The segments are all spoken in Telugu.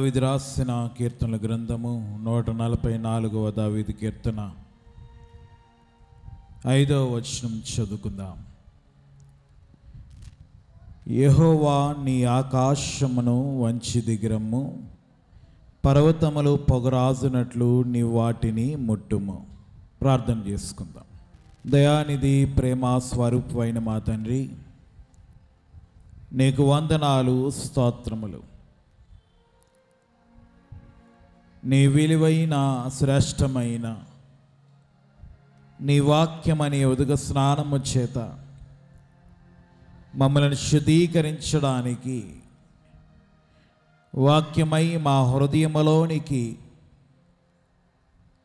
దావీదు రాసిన కీర్తనల గ్రంథము 144వ దావీదు కీర్తన 5వ వచనం చదువుకుందాం. యెహోవా నీ ఆకాశమును వంచి దిగిరమ్ము, పర్వతములు పొగరాజునట్లు నీ వాటిని ముట్టుము. ప్రార్థన చేసుకుందాం. దయానిధి ప్రేమ స్వరూపమైన మా తండ్రి, నీకు వందనాలు, స్తోత్రములు. నీ విలువైన శ్రేష్టమైన నీ వాక్యమనే ఉదక స్నానము చేత మమ్మల్ని శుద్ధీకరించడానికి వాక్యమై మా హృదయములోనికి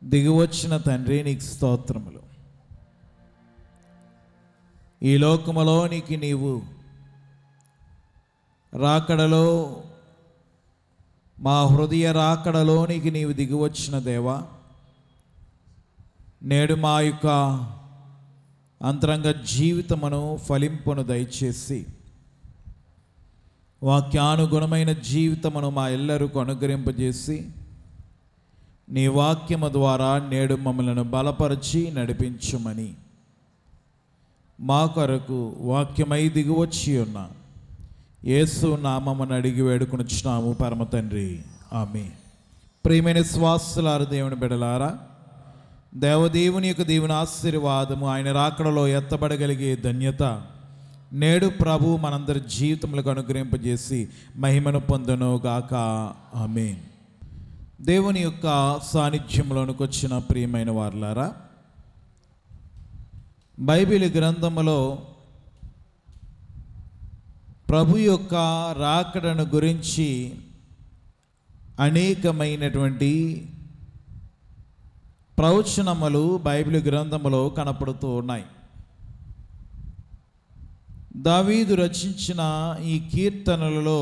దిగివచ్చిన తండ్రి, నీకు స్తోత్రములు. ఈ లోకములోనికి నీవు రాకడలో, మా హృదయ రాకడలోనికి నీవు దిగివచ్చిన దేవా, నేడు మా యొక్క అంతరంగ జీవితమును ఫలింపును దయచేసి వాక్యానుగుణమైన జీవితమును మా ఎల్లరికూ అనుగ్రహింపజేసి నీ వాక్యము ద్వారా నేడు మమ్మలను బలపరిచి నడిపించుమని మా కొరకు వాక్యమై దిగివచ్చి ఉన్న యేసు నామమును అడిగి వేడుకొనుచున్నాము పరమ తండ్రి, ఆమేన్. ప్రియమైన విశ్వాసులారా, దేవుని బిడ్డలారా, దేవదేవుని యొక్క దేవుని ఆశీర్వాదము, ఆయన రాకడలో ఎత్తబడగలిగే ధన్యత నేడు ప్రభు మనందరి జీవితములకు అనుగ్రహింపజేసి మహిమను పొందును గాక, ఆమేన్. దేవుని యొక్క సాన్నిధ్యంలోనికి వచ్చిన ప్రియమైన వారులారా, బైబిల్ గ్రంథములో ప్రభు యొక్క రాకడను గురించి అనేకమైనటువంటి ప్రవచనములు బైబిల్ గ్రంథములో కనపడుతూ ఉన్నాయి. దావీదు రచించిన ఈ కీర్తనలలో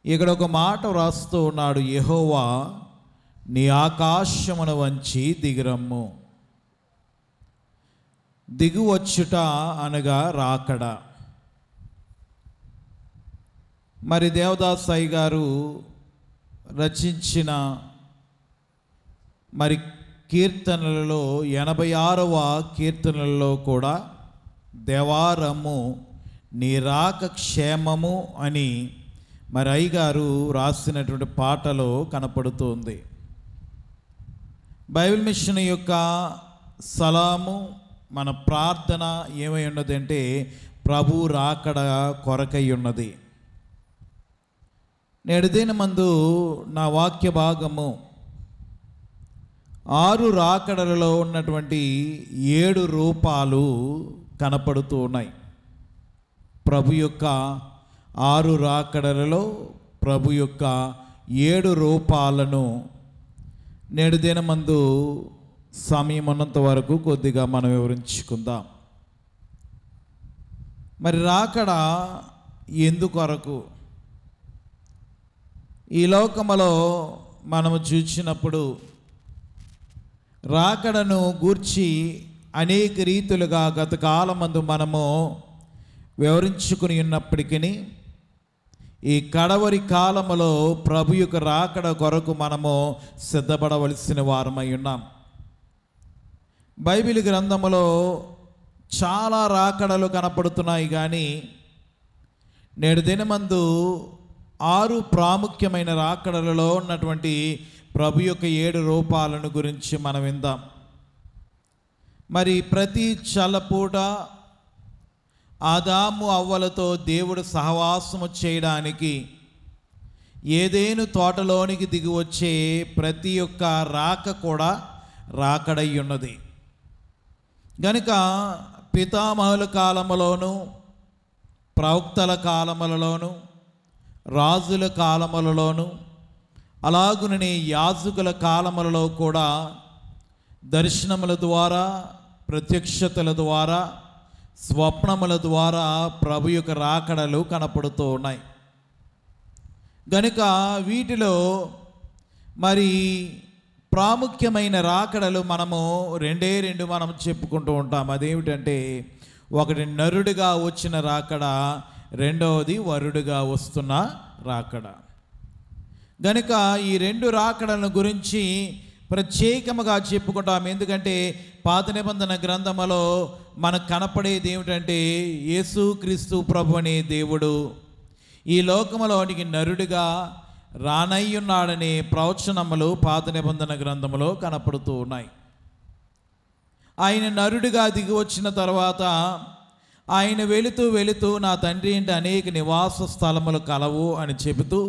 ఇక్కడ ఒక మాట వ్రాస్తూ ఉన్నాడు: యెహోవా నీ ఆకాశమును వంచి దిగిరమ్ము. దిగువచ్చుట అనగా రాకడ. మరి దేవదాసాయి గారు రచించిన మరి కీర్తనలలో 86వ కీర్తనలలో కూడా దేవారము నీ రాక క్షేమము అని మరి అయ్యగారు రాసినటువంటి పాటలో కనపడుతుంది. బైబిల్ మిషన్ యొక్క సలాము, మన ప్రార్థన ఏమై ఉన్నదంటే ప్రభు రాకడ కొరకై ఉన్నది. నేడు దినమందు నా వాక్య భాగము 6 రాకడలలో ఉన్నటువంటి 7 రూపాలు కనపడుతూ ఉన్నాయి. ప్రభు యొక్క 6 రాకడలలో ప్రభు యొక్క 7 రూపాలను నేడు దినమందు సమయం ఉన్నంత వరకు కొద్దిగా మనం వివరించుకుందాం. మరి రాకడ ఎందుకొరకు? ఈ లోకములో మనము చూసినప్పుడు రాకడను గూర్చి అనేక రీతులుగా గత కాలమందు మనము వివరించుకుని ఉన్నప్పటికీ ఈ కడవరి కాలములో ప్రభు యొక్క రాకడ కొరకు మనము సిద్ధపడవలసిన వారమై ఉన్నాం. బైబిల్ గ్రంథములో చాలా రాకడలు కనపడుతున్నాయి, కానీ నేడు దినమందు 6 ప్రాముఖ్యమైన రాకడలలో ఉన్నటువంటి ప్రభు యొక్క 7 రూపాలను గురించి మనం విందాం. మరి ప్రతి చల్లపూట ఆదాము అవ్వలతో దేవుడు సహవాసము చేయడానికి ఏదేను తోటలోనికి దిగి వచ్చే ప్రతి ఒక్క రాక కూడా రాకడై ఉన్నది. గనుక పితామహుల కాలములోను, ప్రవక్తల కాలములలోను, రాజుల కాలములలోను, అలాగుననే యాజకుల కాలములలో కూడా దర్శనముల ద్వారా, ప్రత్యక్షతల ద్వారా, స్వప్నముల ద్వారా ప్రభు యొక్క రాకడలు కనపడుతూ ఉన్నాయి. గనుక వీటిలో మరి ప్రాముఖ్యమైన రాకడలు మనము రెండు మనం చెప్పుకుంటూ ఉంటాం. అదేమిటంటే, ఒకటి నరుడిగా వచ్చిన రాకడ, రెండవది వరుడుగా వస్తున్న రాకడ. గనుక ఈ రెండు రాకడలను గురించి ప్రత్యేకముగా చెప్పుకుంటాం. ఎందుకంటే పాత నిబంధన గ్రంథములో మనకు కనపడేది ఏమిటంటే యేసుక్రీస్తు ప్రభు అనే దేవుడు ఈ లోకములోనికి నరుడిగా రానయ్యున్నాడనే ప్రవచనములు పాత నిబంధన గ్రంథములో కనపడుతూ ఉన్నాయి. ఆయన నరుడిగా దిగి వచ్చిన తర్వాత ఆయన వెళుతూ నా తండ్రి ఇంటి అనేక నివాస స్థలములు కలవు అని చెబుతూ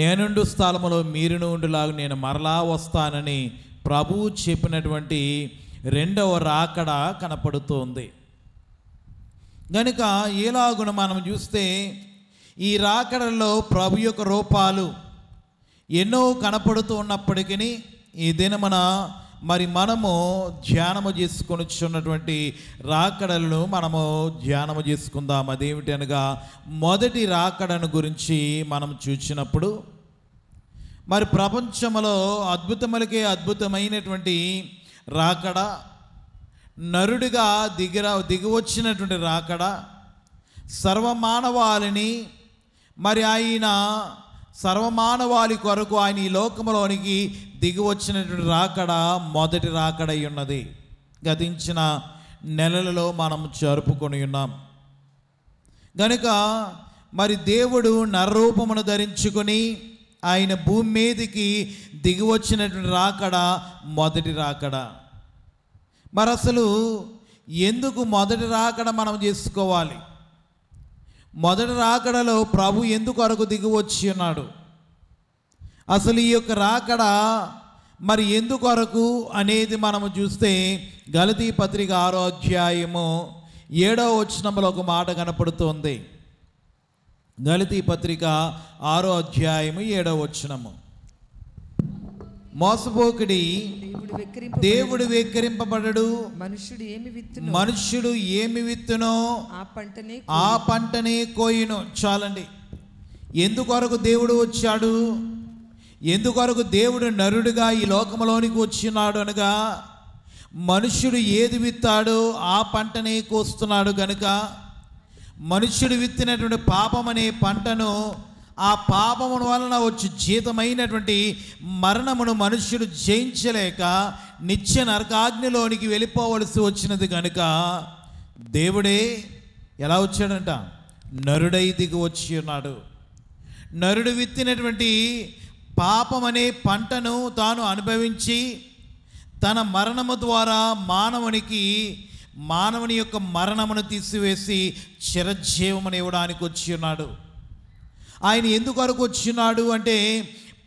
నేనుండు స్థలములో మీరును ఉండులాగా నేను మరలా వస్తానని ప్రభువు చెప్పినటువంటి రెండవ రాకడ కనపడుతోంది. కనుక ఎలాగున మనం చూస్తే ఈ రాకడలో ప్రభు యొక్క రూపాలు ఎన్నో కనపడుతూ ఉన్నప్పటికీ ఈ దినమున మనము ధ్యానము చేసుకొనిచున్నటువంటి రాకడలను మనము ధ్యానము చేసుకుందాం. అదేమిటి అనగా మొదటి రాకడను గురించి మనం చూసినప్పుడు ప్రపంచంలో అద్భుతములకే అద్భుతమైనటువంటి రాకడ, నరుడిగా దిగి వచ్చినటువంటి రాకడ, సర్వమానవాళిని ఆయన సర్వమానవాళి కొరకు ఆయన ఈ లోకంలోనికి దిగి వచ్చినటువంటి రాకడ మొదటి రాకడ అయి ఉన్నది. గతించిన నెలలలో మనం జరుపుకొని ఉన్నాం. గనుక దేవుడు నరరూపమును ధరించుకొని ఆయన భూమి మీదకి దిగి వచ్చినటువంటి రాకడ మొదటి రాకడ. అసలు ఎందుకు మొదటి రాకడ మనం చేసుకోవాలి? మొదటి రాకడలో ప్రభు ఎందుకు కొరకు దిగి వచ్చి ఉన్నాడు? అసలు ఈ యొక్క రాకడ ఎందుకు కొరకు అనేది మనము చూస్తే గలతీ పత్రిక 6వ అధ్యాయము 7వ వచనంలో ఒక మాట కనపడుతోంది. గలతీ పత్రిక 6వ అధ్యాయము 7వ వచనము, మోసపోకుడి, దేవుడు వెక్కిరింపబడడు, మనుష్యుడు ఏమి విత్తునో ఆ పంటనే కోయును. చాలండి. ఎందుకొరకు దేవుడు వచ్చాడు? ఎందుకొరకు దేవుడు నరుడిగా ఈ లోకంలోనికి వచ్చినాడు అనగా మనుష్యుడు ఏది విత్తాడో ఆ పంటనే కోస్తున్నాడు. గనుక మనుష్యుడు విత్తినటువంటి పాపం అనే పంటను, ఆ పాపమును వలన వచ్చి జీతమైనటువంటి మరణమును మనుష్యుడు జయించలేక నిత్య నరకాగ్నిలోనికి వెళ్ళిపోవలసి వచ్చినది. కనుక దేవుడే ఎలా వచ్చాడంట? నరుడై దిగి వచ్చి ఉన్నాడు. నరుడు విత్తినటువంటి పాపం అనే పంటను తాను అనుభవించి తన మరణము ద్వారా మానవుని యొక్క మరణమును తీసివేసి చిరజీవమును ఇవ్వడానికి వచ్చి ఉన్నాడు. ఆయన ఎందుకొరకు వచ్చినాడు అంటే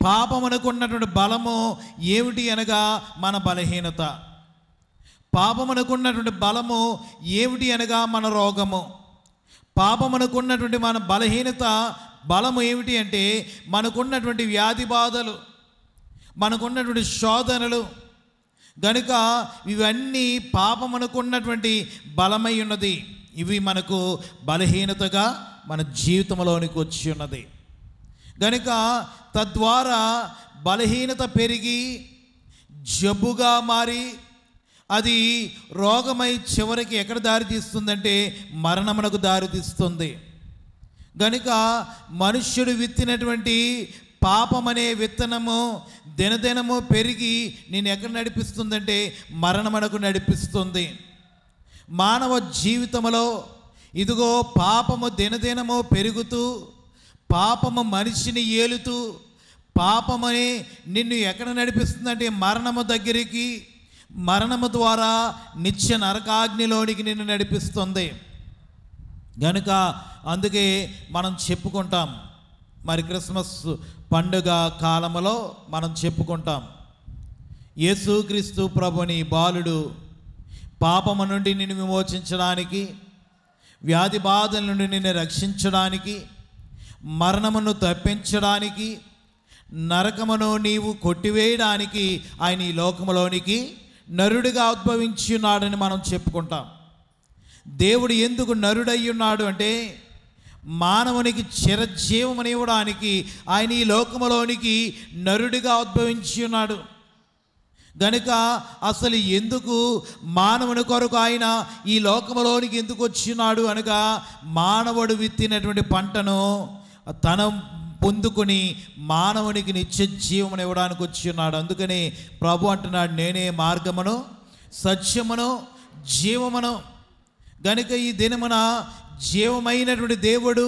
పాపమునకు ఉన్నటువంటి బలము ఏమిటి అనగా మన బలహీనత. పాపమునకు ఉన్నటువంటి బలము ఏమిటి అనగా మన రోగము. పాపమునకు ఉన్నటువంటి మన బలహీనత బలము ఏమిటి అంటే మనకున్నటువంటి వ్యాధి బాధలు, మనకున్నటువంటి శోధనలు. గనుక ఇవన్నీ పాపమునకున్నటువంటి బలమై ఉన్నది. ఇవి మనకు బలహీనతగా మన జీవితంలోనికి వచ్చి ఉన్నది. గనుక తద్వారా బలహీనత పెరిగి జబ్బుగా మారి అది రోగమై చివరికి ఎక్కడ దారితీస్తుందంటే మరణమునకు దారితీస్తుంది. గనుక మనుష్యుడు విత్తినటువంటి పాపమనే విత్తనము దినదినము పెరిగి నేను ఎక్కడ నడిపిస్తుందంటే మరణమునకు నడిపిస్తుంది. మానవ జీవితంలో ఇదిగో పాపము దినదినము పెరుగుతూ, పాపము మనిషిని ఏలుతూ, పాపమని నిన్ను ఎక్కడ నడిపిస్తుందంటే మరణము దగ్గరికి, మరణము ద్వారా నిత్య నరకాగ్నిలోనికి నిన్ను నడిపిస్తుంది. గనుక అందుకే మనం చెప్పుకుంటాం, క్రిస్మస్ పండుగ కాలములో మనం చెప్పుకుంటాం, యేసుక్రీస్తు ప్రభుని బాలుడు పాపము నుండి నిన్ను విమోచించడానికి, వ్యాధి బాధల నుండి నిన్ను రక్షించడానికి, మరణమును తప్పించడానికి, నరకమును నీవు కొట్టివేయడానికి ఆయన ఈ లోకములోనికి నరుడిగా ఉద్భవించి ఉన్నాడని మనం చెప్పుకుంటాం. దేవుడు ఎందుకు నరుడై ఉన్నాడు అంటే మానవునికి చిరజీవమనివ్వడానికి ఆయన ఈ లోకములోనికి నరుడిగా ఉద్భవించి ఉన్నాడు. గనుక అసలు ఎందుకు మానవుని కొరకు ఆయన ఈ లోకములోనికి ఎందుకు వచ్చినాడు అనగా మానవుడు విత్తినటువంటి పంటను తన పొందుకొని మానవునికి నిత్య జీవమును ఇవ్వడానికి వచ్చి ఉన్నాడు. అందుకని ప్రభు అంటున్నాడు, నేనే మార్గమును సత్యమును జీవమును. గనుక ఈ దినమున జీవమైనటువంటి దేవుడు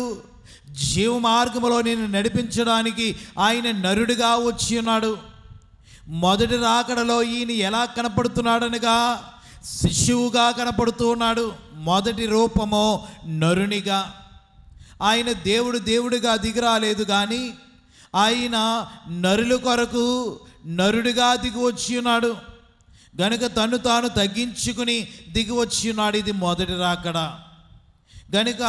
జీవ మార్గములో నేను నడిపించడానికి ఆయన నరుడిగా వచ్చి ఉన్నాడు. మొదటి రాకడలో ఈయన ఎలా కనపడుతున్నాడనగా శిశువుగా కనపడుతూ ఉన్నాడు. మొదటి రూపము నరునిగా. ఆయన దేవుడిగా దిగిరాలేదు, కానీ ఆయన నరుల కొరకు నరుడిగా దిగి వచ్చి ఉన్నాడు. గనుక తను తాను తగ్గించుకుని దిగి వచ్చి ఉన్నాడు. ఇది మొదటి రాకడ. గనుక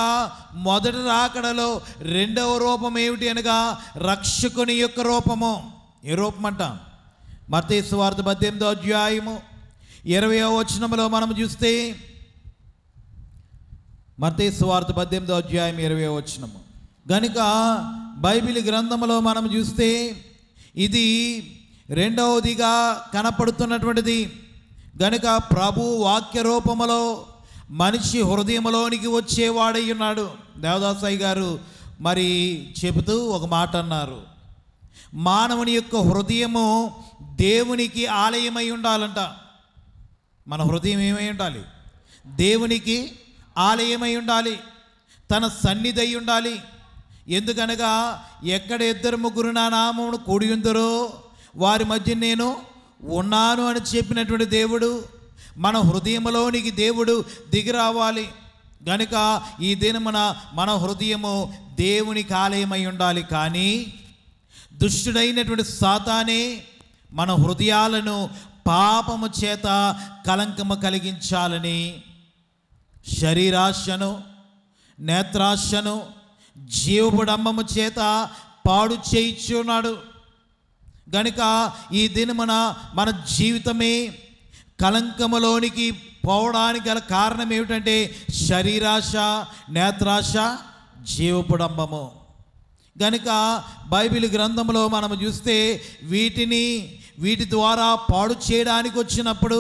మొదటి రాకడలో రెండవ రూపం ఏమిటి అనగా రక్షకుని యొక్క రూపము. ఏ రూపం అంట? మత్తయి సువార్త 18వ అధ్యాయము 20వ వచనంలో మనం చూస్తే, మత్తయి సువార్త 18వ అధ్యాయం 20వ వచనము. గనుక బైబిల్ గ్రంథంలో మనం చూస్తే ఇది రెండవదిగా కనపడుతున్నటువంటిది. గనుక ప్రభు వాక్య రూపములో మనిషి హృదయంలోనికి వచ్చేవాడై ఉన్నాడు. దేవదాసాయి గారు మరి చెబుతూ ఒక మాట అన్నారు, మానవుని యొక్క హృదయము దేవునికి ఆలయమై ఉండాలంట. మన హృదయం ఏమై ఉండాలి? దేవునికి ఆలయమై ఉండాలి, తన సన్నిధి అయి ఉండాలి. ఎందుకనగా ఎక్కడ ఇద్దరు ముగ్గురు నా నామమును కూడి ఉందరో వారి మధ్య నేను ఉన్నాను అని చెప్పినటువంటి దేవుడు మన హృదయంలోనికి దేవుడు దిగి రావాలి. గనుక ఈ దినమున మన హృదయము దేవునికి ఆలయమై ఉండాలి. కానీ దుష్టుడైనటువంటి సాతానే మన హృదయాలను పాపము చేత కలంకము కలిగించాలని శరీరాశను, నేత్రాశను, జీవపుడంబము చేత పాడు చేయించున్నాడు. గనుక ఈ దినమున మన జీవితమే కలంకములోనికి పోవడానికి గల కారణం ఏమిటంటే శరీరాశ, నేత్రాశ, జీవపుడంబము. గనుక బైబిల్ గ్రంథంలో మనం చూస్తే వీటి ద్వారా పాడు చేయడానికి వచ్చినప్పుడు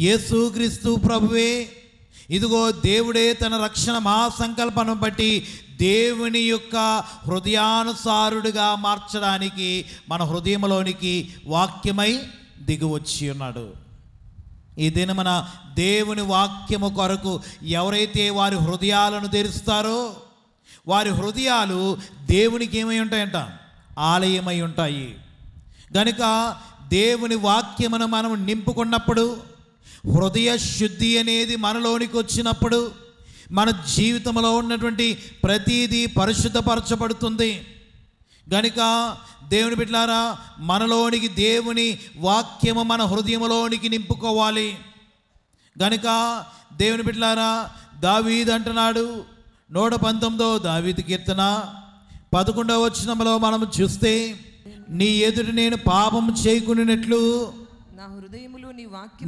యేసుక్రీస్తు ప్రభువే ఇదిగో దేవుడే తన రక్షణ మహాసంకల్పను బట్టి దేవుని యొక్క హృదయానుసారుడిగా మార్చడానికి మన హృదయంలోనికి వాక్యమై దిగి వచ్చి ఉన్నాడు. ఈ దినమున దేవుని వాక్యము కొరకు ఎవరైతే వారి హృదయాలను తెరుస్తారో వారి హృదయాలు దేవునికి ఏమై ఉంటాయంట? ఆలయమై ఉంటాయి. గనుక దేవుని వాక్యమును మనం నింపుకున్నప్పుడు, హృదయ శుద్ధి అనేది మనలోనికి వచ్చినప్పుడు మన జీవితంలో ఉన్నటువంటి ప్రతిదీ పరిశుద్ధపరచబడుతుంది. గనుక దేవుని బిడ్డలారా, మనలోనికి దేవుని వాక్యము మన హృదయంలోనికి నింపుకోవాలి. గనుక దేవుని బిడ్డలారా, దావీదు అంటున్నాడు 119వ దావీదు కీర్తన 11వ వచనంలో మనం చూస్తే, నీ ఎదుట నేను పాపం చేయకున్నట్లు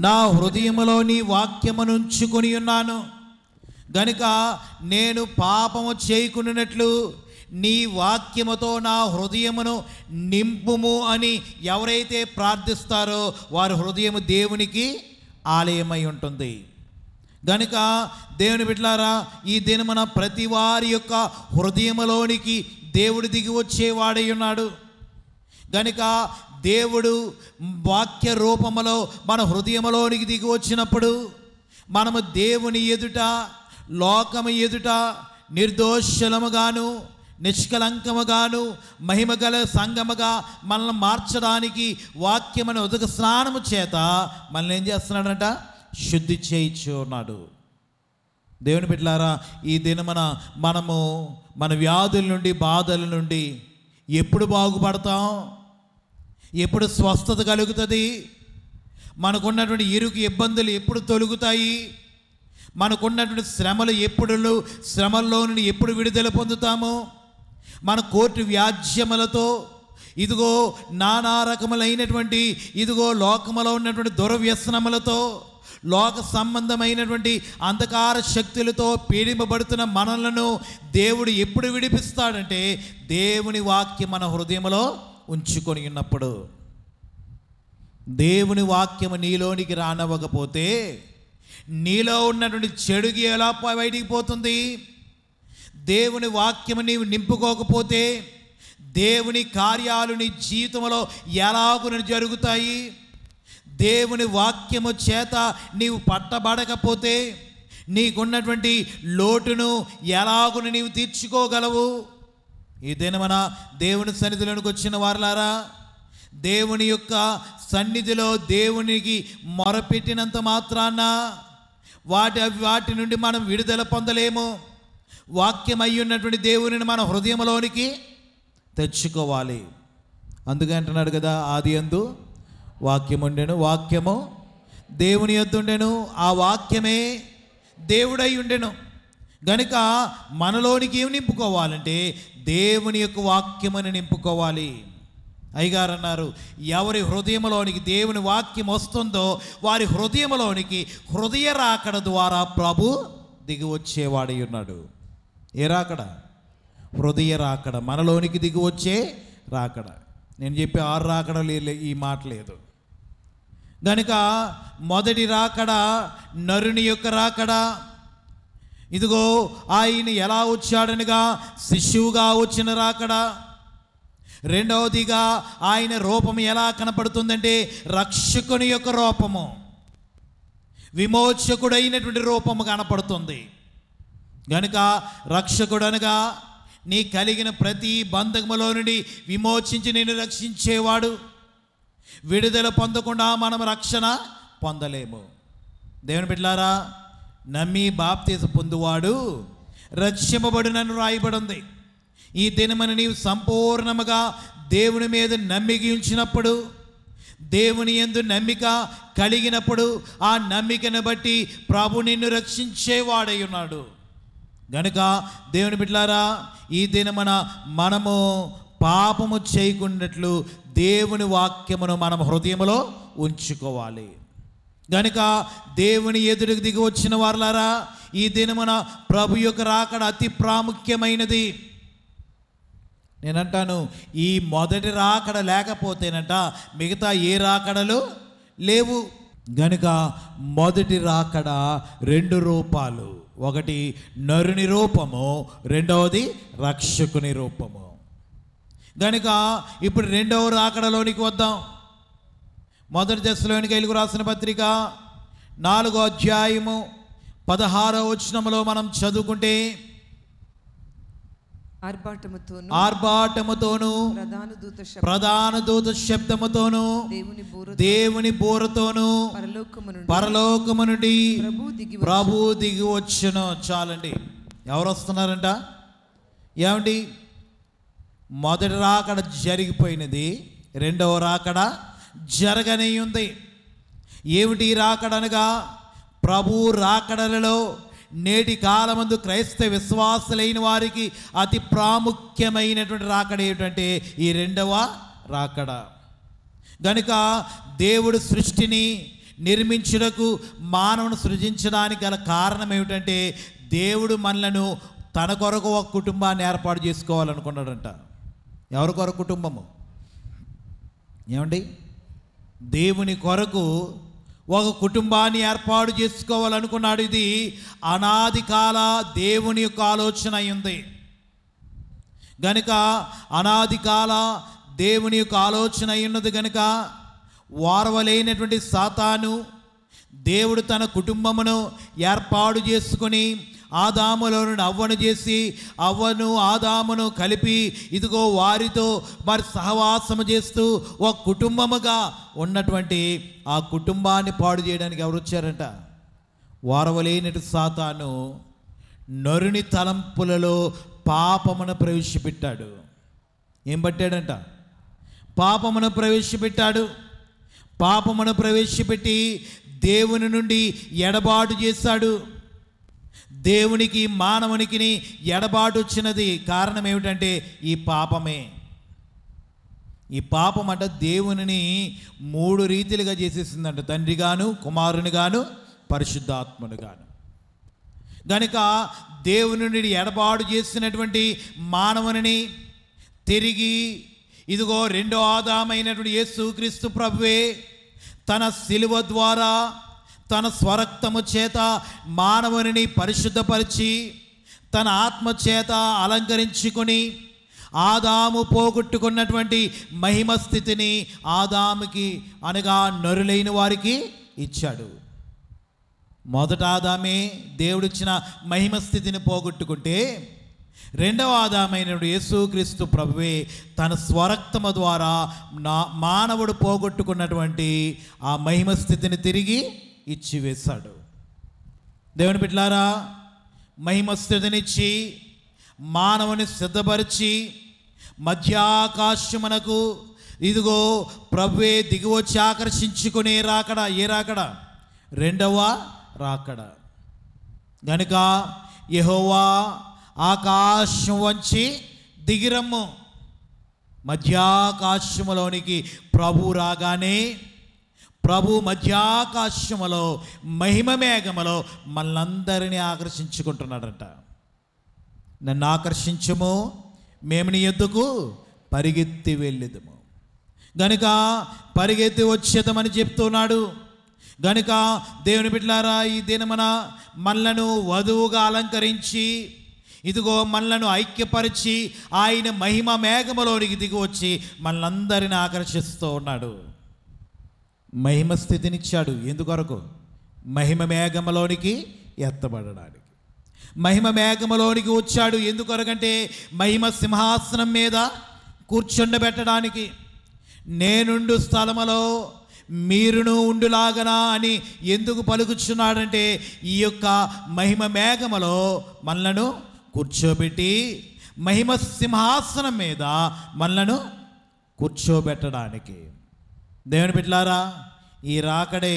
నా హృదయములో నీ వాక్యమును ఉంచుకొని ఉన్నాను. గనుక నేను పాపము చేయకున్నట్లు నీ వాక్యముతో నా హృదయమును నింపుము అని ఎవరైతే ప్రార్థిస్తారో వారి హృదయము దేవునికి ఆలయమై ఉంటుంది. గనుక దేవుని బిడ్డలారా, ఈ దినమున ప్రతి వారి యొక్క హృదయములోనికి దేవుడు దిగి వచ్చేవాడై ఉన్నాడు. గనుక దేవుడు వాక్య రూపములో మన హృదయములోనికి దిగి వచ్చినప్పుడు మనము దేవుని ఎదుట, లోకము ఎదుట నిర్దోషులముగాను, నిష్కలంకముగాను, మహిమగల సంగముగా మనల్ని మార్చడానికి వాక్యమని ఉదక స్నానము చేత మనల్ని ఏం చేస్తున్నాడంట? శుద్ధి చేయించు ఉన్నాడు. దేవుని బిడ్డలారా, ఈ దినమున మనము మన వ్యాధుల నుండి, బాధల నుండి ఎప్పుడు బాగుపడతాం? ఎప్పుడు స్వస్థత కలుగుతుంది? మనకున్నటువంటి ఇరుకు ఇబ్బందులు ఎప్పుడు తొలుగుతాయి? మనకున్నటువంటి శ్రమల్లో నుండి ఎప్పుడు విడుదల పొందుతాము? మన కోర్టు వ్యాజ్యములతో, ఇదిగో నానా రకములైనటువంటి ఇదిగో లోకములో ఉన్నటువంటి దుర్వ్యసనములతో, లోక సంబంధమైనటువంటి అంధకార శక్తులతో పీడింపబడుతున్న మనలను దేవుడు ఎప్పుడు విడిపిస్తాడంటే దేవుని వాక్యం మన హృదయంలో ఉంచుకొని ఉన్నప్పుడు. దేవుని వాక్యము నీలోనికి రానవ్వకపోతే నీలో ఉన్నటువంటి చెడుకి ఎలా బయటికి పోతుంది? దేవుని వాక్యము నీవు నింపుకోకపోతే, దేవుని కార్యాలు నీ జీవితంలో ఎలాగున జరుగుతాయి? దేవుని వాక్యము చేత నీవు పట్టబడకపోతే నీకున్నటువంటి లోటును ఎలాగున నీవు తీర్చుకోగలవు? ఈ దినమన దేవుని సన్నిధిలోనికి వచ్చిన వారలారా, దేవుని యొక్క సన్నిధిలో దేవునికి మొరపెట్టినంత మాత్రాన వాటి నుండి మనం విడుదల పొందలేము. వాక్యం అయి ఉన్నటువంటి దేవునిని మన హృదయంలోనికి తెచ్చుకోవాలి. అందుకే అంటున్నాడు కదా, ఆది యందు వాక్యం ఉండెను, వాక్యము దేవుని యొద్ద ఉండెను, ఆ వాక్యమే దేవుడై ఉండెను. గనుక మనలోనికి ఏమి నింపుకోవాలంటే దేవుని యొక్క వాక్యముని నింపుకోవాలి. అయ్యగారు అన్నారు, ఎవరి హృదయంలోనికి దేవుని వాక్యం వస్తుందో వారి హృదయంలోనికి హృదయ రాకడ ద్వారా ప్రభు దిగి వచ్చేవాడై ఉన్నాడు. ఏ రాకడ? హృదయ రాకడ, మనలోనికి దిగి వచ్చే రాకడ. నేను చెప్పే 6 రాకడలు ఈ మాట లేదు. కనుక మొదటి రాకడ నరుని యొక్క రాకడ. ఇదిగో ఆయన ఎలా వచ్చాడనగా శిశువుగా వచ్చిన రాకడ. రెండవదిగా ఆయన రూపం ఎలా కనపడుతుందంటే రక్షకుని యొక్క రూపము, విమోచకుడైనటువంటి రూపము కనపడుతుంది. కనుక రక్షకుడు అనగా నీ కలిగిన ప్రతి బంధకములో నుండి విమోచించి నిన్ను రక్షించేవాడు. విడుదల పొందకుండా మనం రక్షణ పొందలేము. దేవుని బిడ్డలారా, నమ్మి బాప్తిసం పొందువాడు రక్షింపబడునని రాయబడింది. ఈ దినమని నీవు సంపూర్ణముగా దేవుని మీద నమ్మిక ఉంచినప్పుడు, దేవుని యందు నమ్మిక కలిగినప్పుడు, ఆ నమ్మికను బట్టి ప్రభు నిన్ను రక్షించేవాడై ఉన్నాడు. గనుక దేవుని బిడ్డలారా, ఈ దినమన మనము పాపము చేయకున్నట్లు దేవుని వాక్యమును మనం హృదయంలో ఉంచుకోవాలి. గనుక దేవుని ఎదురుకు దిగి వచ్చిన వారలారా, ఈ దినమున ప్రభు యొక్క రాకడ అతి ప్రాముఖ్యమైనది. నేనంటాను, ఈ మొదటి రాకడ లేకపోతేనంట మిగతా ఏ రాకడలు లేవు. గనుక మొదటి రాకడ 2 రూపాలు, ఒకటి నరుని రూపము, రెండవది రక్షకుని రూపము. గనుక ఇప్పుడు 2వ రాకడలోనికి వద్దాం. మొదటి దశలోనికైలుగు రాసిన పత్రిక 4వ అధ్యాయము 16వ వచనములో మనం చదువుకుంటే, ఆర్భాటముతోను ప్రధాన దూత శబ్దముతోను దేవుని బూరతోను పరలోకము నుండి ప్రభు దిగి వచ్చును. చాలండి. ఎవరు వస్తున్నారంట? ఏమండి, మొదటి రాకడ జరిగిపోయినది, 2వ రాకడ జరగనే ఉంది. ఏమిటి రాకడ అనగా, ప్రభు రాకడలలో నేటి కాలమందు క్రైస్తవ విశ్వాసులైన వారికి అతి ప్రాముఖ్యమైనటువంటి రాకడ ఏమిటంటే ఈ 2వ రాకడ. గనుక దేవుడు సృష్టిని నిర్మించుటకు, మానవుని సృజించడానికి గల కారణం ఏమిటంటే దేవుడు మనలను తన కొరకు ఒక కుటుంబాన్ని ఏర్పాటు చేసుకోవాలనుకున్నాడంట. ఎవరి కొరకు కుటుంబము? ఏమండి, దేవుని కొరకు ఒక కుటుంబాన్ని ఏర్పాటు చేసుకోవాలనుకున్నాడు. ఇది అనాది కాల దేవుని యొక్క ఆలోచన అయింది. గనుక అనాది కాల దేవుని యొక్క ఆలోచన అయ్యున్నది. గనుక వారవలైనటువంటి సాతాను దేవుడు తన కుటుంబమును ఏర్పాటు చేసుకొని ఆదాములో నుండి అవ్వను చేసి, అవ్వను ఆదామును కలిపి ఇదిగో వారితో మరి సహవాసము చేస్తూ ఒక కుటుంబముగా ఉన్నటువంటి ఆ కుటుంబాన్ని పాడు చేయడానికి ఎవరు వచ్చారంట? వారవలేనటి సాతాను నరుని తలంపులలో పాపమును ప్రవేశపెట్టాడు. ఏం పట్టాడంట? పాపమును ప్రవేశపెట్టాడు. పాపమును ప్రవేశపెట్టి దేవుని నుండి ఎడబాటు చేశాడు. దేవునికి మానవునికి ఎడబాటు వచ్చినది కారణం ఏమిటంటే ఈ పాపమే. ఈ పాపం అంట దేవునిని 3 రీతిలుగా చేసేసిందంట, తండ్రిగాను, కుమారునిగాను, పరిశుద్ధాత్మనుగాను. గనుక దేవుని నుండి ఎడబాటు చేసినటువంటి మానవుని తిరిగి ఇదిగో 2వ ఆదామైనటువంటి యేసుక్రీస్తు ప్రభువే తన శిలువ ద్వారా తన స్వరక్తము చేత మానవుని పరిశుద్ధపరిచి తన ఆత్మ చేత అలంకరించుకొని ఆదాము పోగొట్టుకున్నటువంటి మహిమ స్థితిని ఆదాముకి అనగా నరులైన వారికి ఇచ్చాడు. మొదట ఆదామే దేవుడిచ్చిన మహిమ స్థితిని పోగొట్టుకుంటే, రెండవ ఆదామైన యేసుక్రీస్తు ప్రభువే తన స్వరక్తము ద్వారా మానవుడు పోగొట్టుకున్నటువంటి ఆ మహిమ స్థితిని తిరిగి ఇచ్చివేశాడు. దేవుని బిడ్డలారా, మహిమ స్థితినిచ్చి మానవుని సిద్ధపరిచి మధ్యాకాశమునకు ఇదిగో ప్రభువే దిగివచ్చి ఆకర్షించుకునే రాకడ. ఏ రాకడ? రెండవ రాకడ. గనుక యెహోవా ఆకాశం వంచి దిగిరమ్ము. మధ్యాకాశములోనికి ప్రభు రాగానే ప్రభు మధ్యాకాశములో మహిమ మేఘములో మనందరినీ ఆకర్షించుకుంటున్నాడంట. నన్ను ఆకర్షించుము, మేము నీ యొద్దకు పరిగెత్తి వెళ్ళేదము. గనుక పరిగెత్తి వచ్చేదమని చెప్తున్నాడు. గనుక దేవుని బిడ్డలారా, ఈ దినమున మనలను వధువుగా అలంకరించి ఇదిగో మనలను ఐక్యపరిచి ఆయన మహిమ మేఘములోనికి దిగి వచ్చి మనలందరిని ఆకర్షిస్తూ ఉన్నాడు. మహిమ స్థితినిచ్చాడు. ఎందుకొరకు? మహిమ మేఘములోనికి ఎత్తబడడానికి. మహిమ మేఘములోనికి వచ్చాడు. ఎందుకొరకంటే మహిమ సింహాసనం మీద కూర్చుండబెట్టడానికి. నేనుండు స్థలములో మీరును ఉండులాగనా అని ఎందుకు పలుకుచున్నాడంటే, ఈ యొక్క మహిమ మేఘములో మనలను కూర్చోబెట్టి మహిమ సింహాసనం మీద మనలను కూర్చోబెట్టడానికి. దేవుని బిడ్డలారా, ఈ రాకడే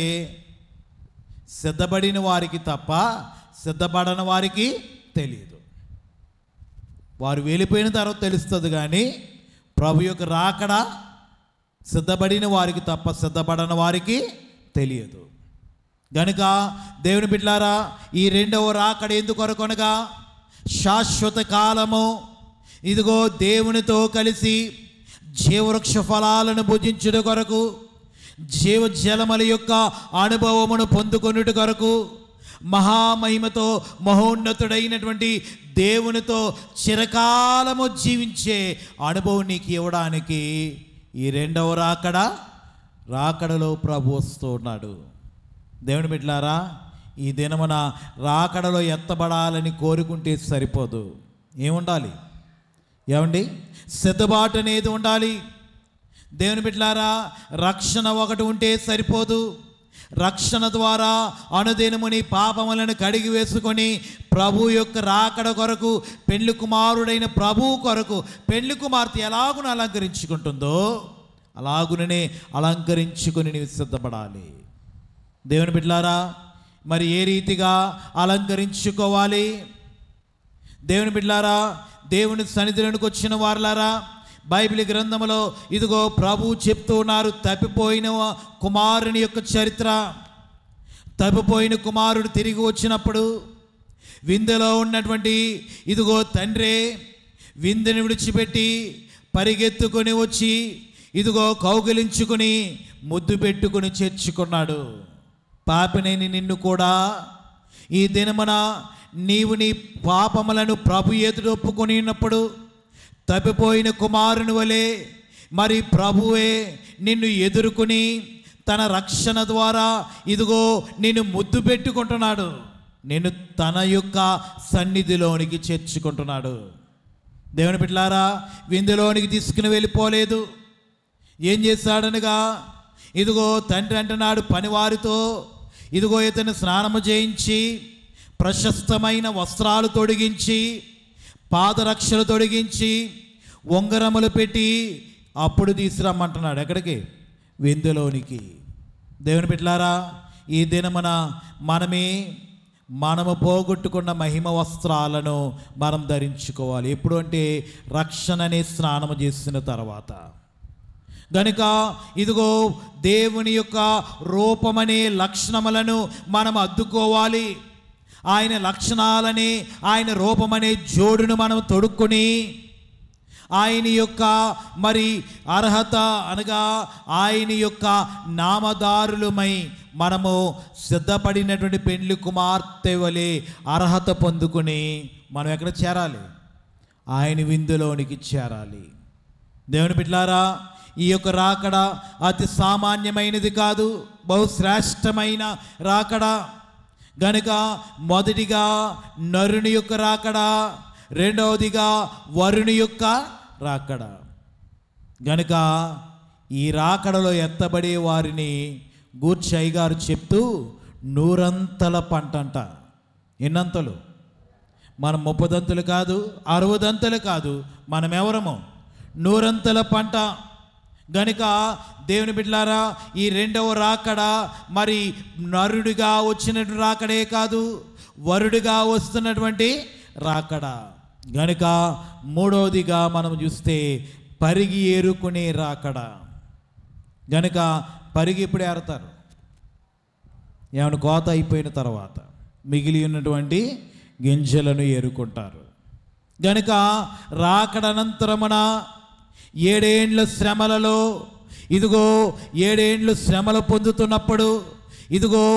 సిద్ధపడిన వారికి తప్ప సిద్ధపడని వారికి తెలియదు. వారు వెళ్ళిపోయిన తర్వాత తెలుస్తుంది. కానీ ప్రభు యొక్క రాకడ సిద్ధపడిన వారికి తప్ప సిద్ధపడని వారికి తెలియదు. గనుక దేవుని బిడ్డలారా, ఈ రెండవ రాకడ ఎందుకొరకొనగా శాశ్వత కాలము ఇదిగో దేవునితో కలిసి జీవవృక్ష ఫలాలను భుజించుట కొరకు, జీవజలముల యొక్క అనుభవమును పొందుకొనుట కొరకు, మహామహిమతో మహోన్నతుడైనటువంటి దేవునితో చిరకాలము జీవించే అనుభవం నీకు ఇవ్వడానికి ఈ రెండవ రాకడలో ప్రభు వస్తూ ఉన్నాడు. దేవుని బిడ్డలారా, ఈ దినమున రాకడలో ఎత్తబడాలని కోరుకుంటే సరిపోదు. ఏముండాలి? ఏమండి? సిద్ధబాటు అనేది ఉండాలి. దేవుని బిడ్డలారా, రక్షణ ఒకటి ఉంటే సరిపోదు. రక్షణ ద్వారా అనుదినముని పాపములను కడిగి వేసుకొని ప్రభు యొక్క రాకడ కొరకు, పెళ్లి కుమారుడైన ప్రభు కొరకు పెళ్లి కుమార్తె ఎలాగున అలంకరించుకుంటుందో అలాగుననే అలంకరించుకొని నీవు సిద్ధపడాలి. దేవుని బిడ్డలారా, మరి ఏ రీతిగా అలంకరించుకోవాలి? దేవుని బిడ్డలారా, దేవుని సన్నిధిలోనికి వచ్చిన వారులారా, బైబిల్ గ్రంథంలో ఇదిగో ప్రభు చెప్తూ ఉన్నారు తప్పిపోయిన కుమారుని యొక్క చరిత్ర. తప్పిపోయిన కుమారుడు తిరిగి వచ్చినప్పుడు విందులో ఉన్నటువంటి ఇదిగో తండ్రి విందుని విడిచిపెట్టి పరిగెత్తుకొని వచ్చి ఇదిగో కౌగిలించుకుని ముద్దు పెట్టుకుని చేర్చుకున్నాడు. పాపినేని నిన్ను కూడా ఈ దినమున నీవు నీ పాపములను ప్రభు ఎదుట ఒప్పుకొని ఉన్నప్పుడు తప్పిపోయిన కుమారుని వలె మరి ప్రభువే నిన్ను ఎదుర్కొని తన రక్షణ ద్వారా ఇదిగో నిన్ను ముద్దు పెట్టుకుంటున్నాడు. నిన్ను తన యొక్క సన్నిధిలోనికి చేర్చుకుంటున్నాడు. దేవుని బిడ్డలారా, విందులోనికి తీసుకుని వెళ్ళిపోలేదు. ఏం చేశాడనగా ఇదిగో తండ్రి అంటున్నాడు పనివారితో, ఇదిగో ఇతను స్నానము చేయించి ప్రశస్తమైన వస్త్రాలు తొడిగించి పాదరక్షలు తొడిగించి ఉంగరములు పెట్టి అప్పుడు తీసుకురమ్మంటున్నాడు. ఎక్కడికి? విందులోనికి. దేవుని బిడ్డలారా, ఈ దినమున మనము పోగొట్టుకున్న మహిమ వస్త్రాలను మనం ధరించుకోవాలి. ఎప్పుడు అంటే రక్షణ అనే స్నానము చేసిన తర్వాత. గనుక ఇదిగో దేవుని యొక్క రూపమనే లక్షణములను మనం అద్దుకోవాలి. ఆయన లక్షణాలని, ఆయన రూపమనే జోడును మనం తొడుక్కొని ఆయన యొక్క మరి అర్హత అనగా ఆయన యొక్క నామదారులమై మనము సిద్ధపడినటువంటి పెండ్లి కుమార్తె వలె అర్హత పొందుకొని మనం ఎక్కడ చేరాలి? ఆయన విందులోనికి చేరాలి. దేవుని బిడ్డలారా, ఈ యొక్క రాకడ అతి సామాన్యమైనది కాదు, బహుశ్రేష్టమైన రాకడ. గనుక మొదటిగా నరుని యొక్క రాకడ, రెండవదిగా వరుని యొక్క రాకడ. గనుక ఈ రాకడలో ఎత్తబడే వారిని గూర్చి అయ్యగారు చెప్తూ 100 పంట అంట. ఎన్నంతలు? మనం 30 కాదు, 60 కాదు, మనం ఎవరము? 100 పంట. గనుక దేవుని బిడ్డలారా, ఈ రెండవ రాకడ మరి నరుడిగా వచ్చినటువంటి రాకడే కాదు, వరుడిగా వస్తున్నటువంటి రాకడ. గనుక మూడవదిగా మనం చూస్తే పరిగి ఏరుకునే రాకడ. గనుక పరిగి ఎప్పుడు ఏరుతారు? ఏమైనా కోత అయిపోయిన తర్వాత మిగిలి ఉన్నటువంటి గింజలను ఏరుకుంటారు. గనుక రాకడ అనంతరమున 7 ఏండ్ల శ్రమలలో, ఇదిగో 7 ఏండ్లు శ్రమలు పొందుతున్నప్పుడు, ఇదిగో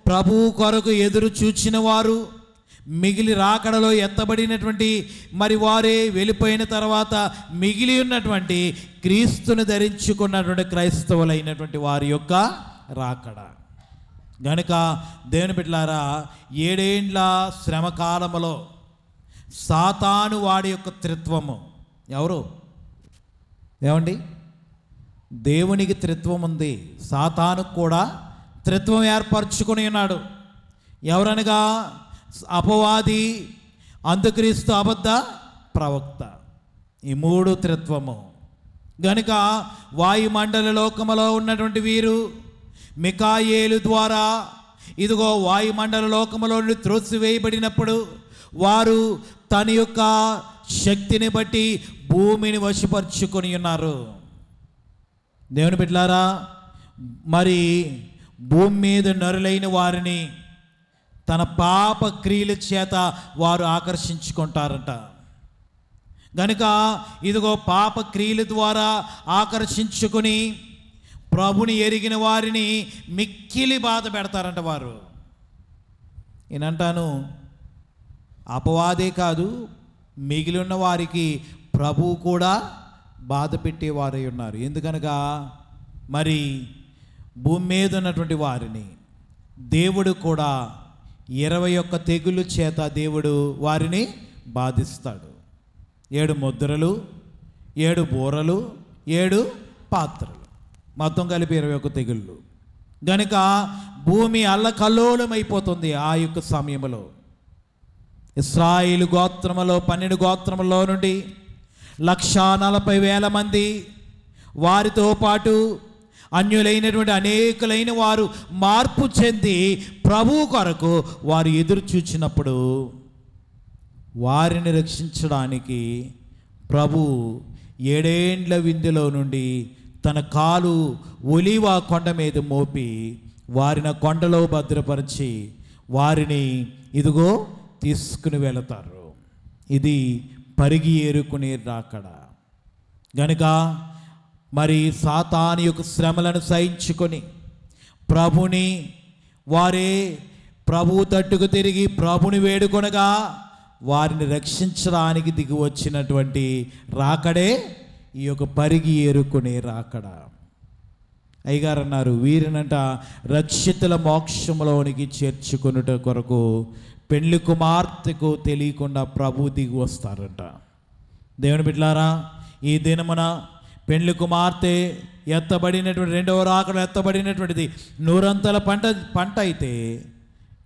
ప్రభువు కొరకు ఎదురు చూచిన వారు, మిగిలి రాకడలో ఎత్తబడినటువంటి మరి వారే వెళ్ళిపోయిన తర్వాత మిగిలి ఉన్నటువంటి క్రీస్తుని ధరించుకున్నటువంటి క్రైస్తవులైనటువంటి వారి యొక్క రాకడ. గనుక దేవుని బిడ్డలారా, 7 ఏండ్ల శ్రమ కాలములో సాతాను వాడి యొక్క త్రిత్వము, ఎవరు? ఏమండి? దేవునికి త్రిత్వం ఉంది, సాతాను కూడా త్రిత్వం ఏర్పరచుకొని ఉన్నాడు. ఎవరనగా అపవాది, అంత్యక్రీస్తు, అబద్ధ ప్రవక్త, ఈ 3 త్రిత్వము. గనుక వాయుమండల లోకములో ఉన్నటువంటి వీరు మికాయేలు ద్వారా ఇదిగో వాయుమండల లోకములో నుండి త్రోసివేయబడినప్పుడు వారు తన యొక్క శక్తిని బట్టి భూమిని వశపరుచుకొని ఉన్నారు. దేవుని బిడ్డలారా, మరి భూమి మీద నరులైన వారిని తన పాప క్రియల చేత వారు ఆకర్షించుకుంటారంట. గనుక ఇదిగో పాప క్రియల ద్వారా ఆకర్షించుకొని ప్రభుని ఎరిగిన వారిని మిక్కిలి బాధ పెడతారంట వారు. నేనంటాను, అపవాదే కాదు, మిగిలి ఉన్న వారికి ప్రభువు కూడా బాధ పెట్టేవారై ఉన్నారు. ఎందుకనగా మరి భూమి మీద ఉన్నటువంటి వారిని దేవుడు కూడా 21 తెగుళ్ళ చేత దేవుడు వారిని బాధిస్తాడు. 7 ముద్రలు, 7 బూరలు, 7 పాత్రలు, మొత్తం కలిపి 21 తెగుళ్ళు. గనుక భూమి అల్లకల్లోలమైపోతుంది. ఆ యొక్క సమయంలో ఇశ్రాయేలు గోత్రములో 12 గోత్రములో నుండి 140,000 మంది, వారితో పాటు అన్యులైనటువంటి అనేకులైన వారు మార్పు చెంది ప్రభు కొరకు వారు ఎదురు చూచినప్పుడు వారిని రక్షించడానికి ప్రభు 7 ఏండ్ల విందులో నుండి తన కాలు ఒలీవ కొండ మీద మోపి వారిని కొండలో భద్రపరిచి వారిని ఇదిగో తీసుకుని వెళతారు. ఇది పరిగి ఏరుకునే రాకడ. గనుక మరి సాతాను యొక్క శ్రమలను సహించుకొని ప్రభుని వారే ప్రభు తట్టుకు తిరిగి ప్రభుని వేడుకొనగా వారిని రక్షించడానికి దిగి వచ్చినటువంటి రాకడే ఈ యొక్క పరిగి ఏరుకునే రాకడ. అయ్యగారు అన్నారు, వీరినంట రక్షితుల మోక్షంలోనికి చేర్చుకొనుట కొరకు పెళ్లి కుమార్తెకు తెలియకుండా ప్రభు దిగి వస్తారంట. దేవుని బిడ్డలారా, ఈ దినమున పెళ్లి కుమార్తె ఎత్తబడినటువంటి రెండవ రాకడ ఎత్తబడినటువంటిది 100 పంట అయితే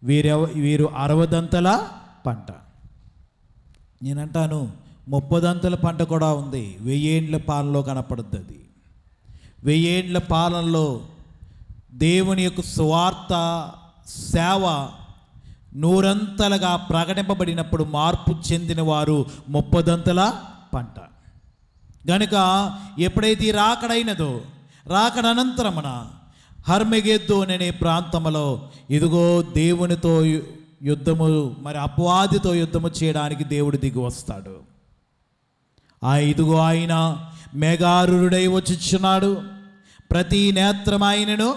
వీరు 60 పంట. నేనంటాను 30 పంట కూడా ఉంది. 1000 ఏండ్ల పాలనలో కనపడుద్ది. అది 1000 ఏండ్ల పాలనలో దేవుని యొక్క సువార్త సేవ 100 ప్రకటింపబడినప్పుడు మార్పు చెందిన వారు 30 పంట. గనుక ఎప్పుడైతే ఈ రాకడైనదో, రాకడ అనంతరమున హర్మెగెద్దోన్ అనే ప్రాంతంలో ఇదిగో దేవునితో యుద్ధము, మరి అపవాదితో యుద్ధము చేయడానికి దేవుడు దిగి వస్తాడు. ఇదిగో ఆయన మేఘారుడై వచ్చుచున్నాడు, ప్రతి నేత్రం ఆయనను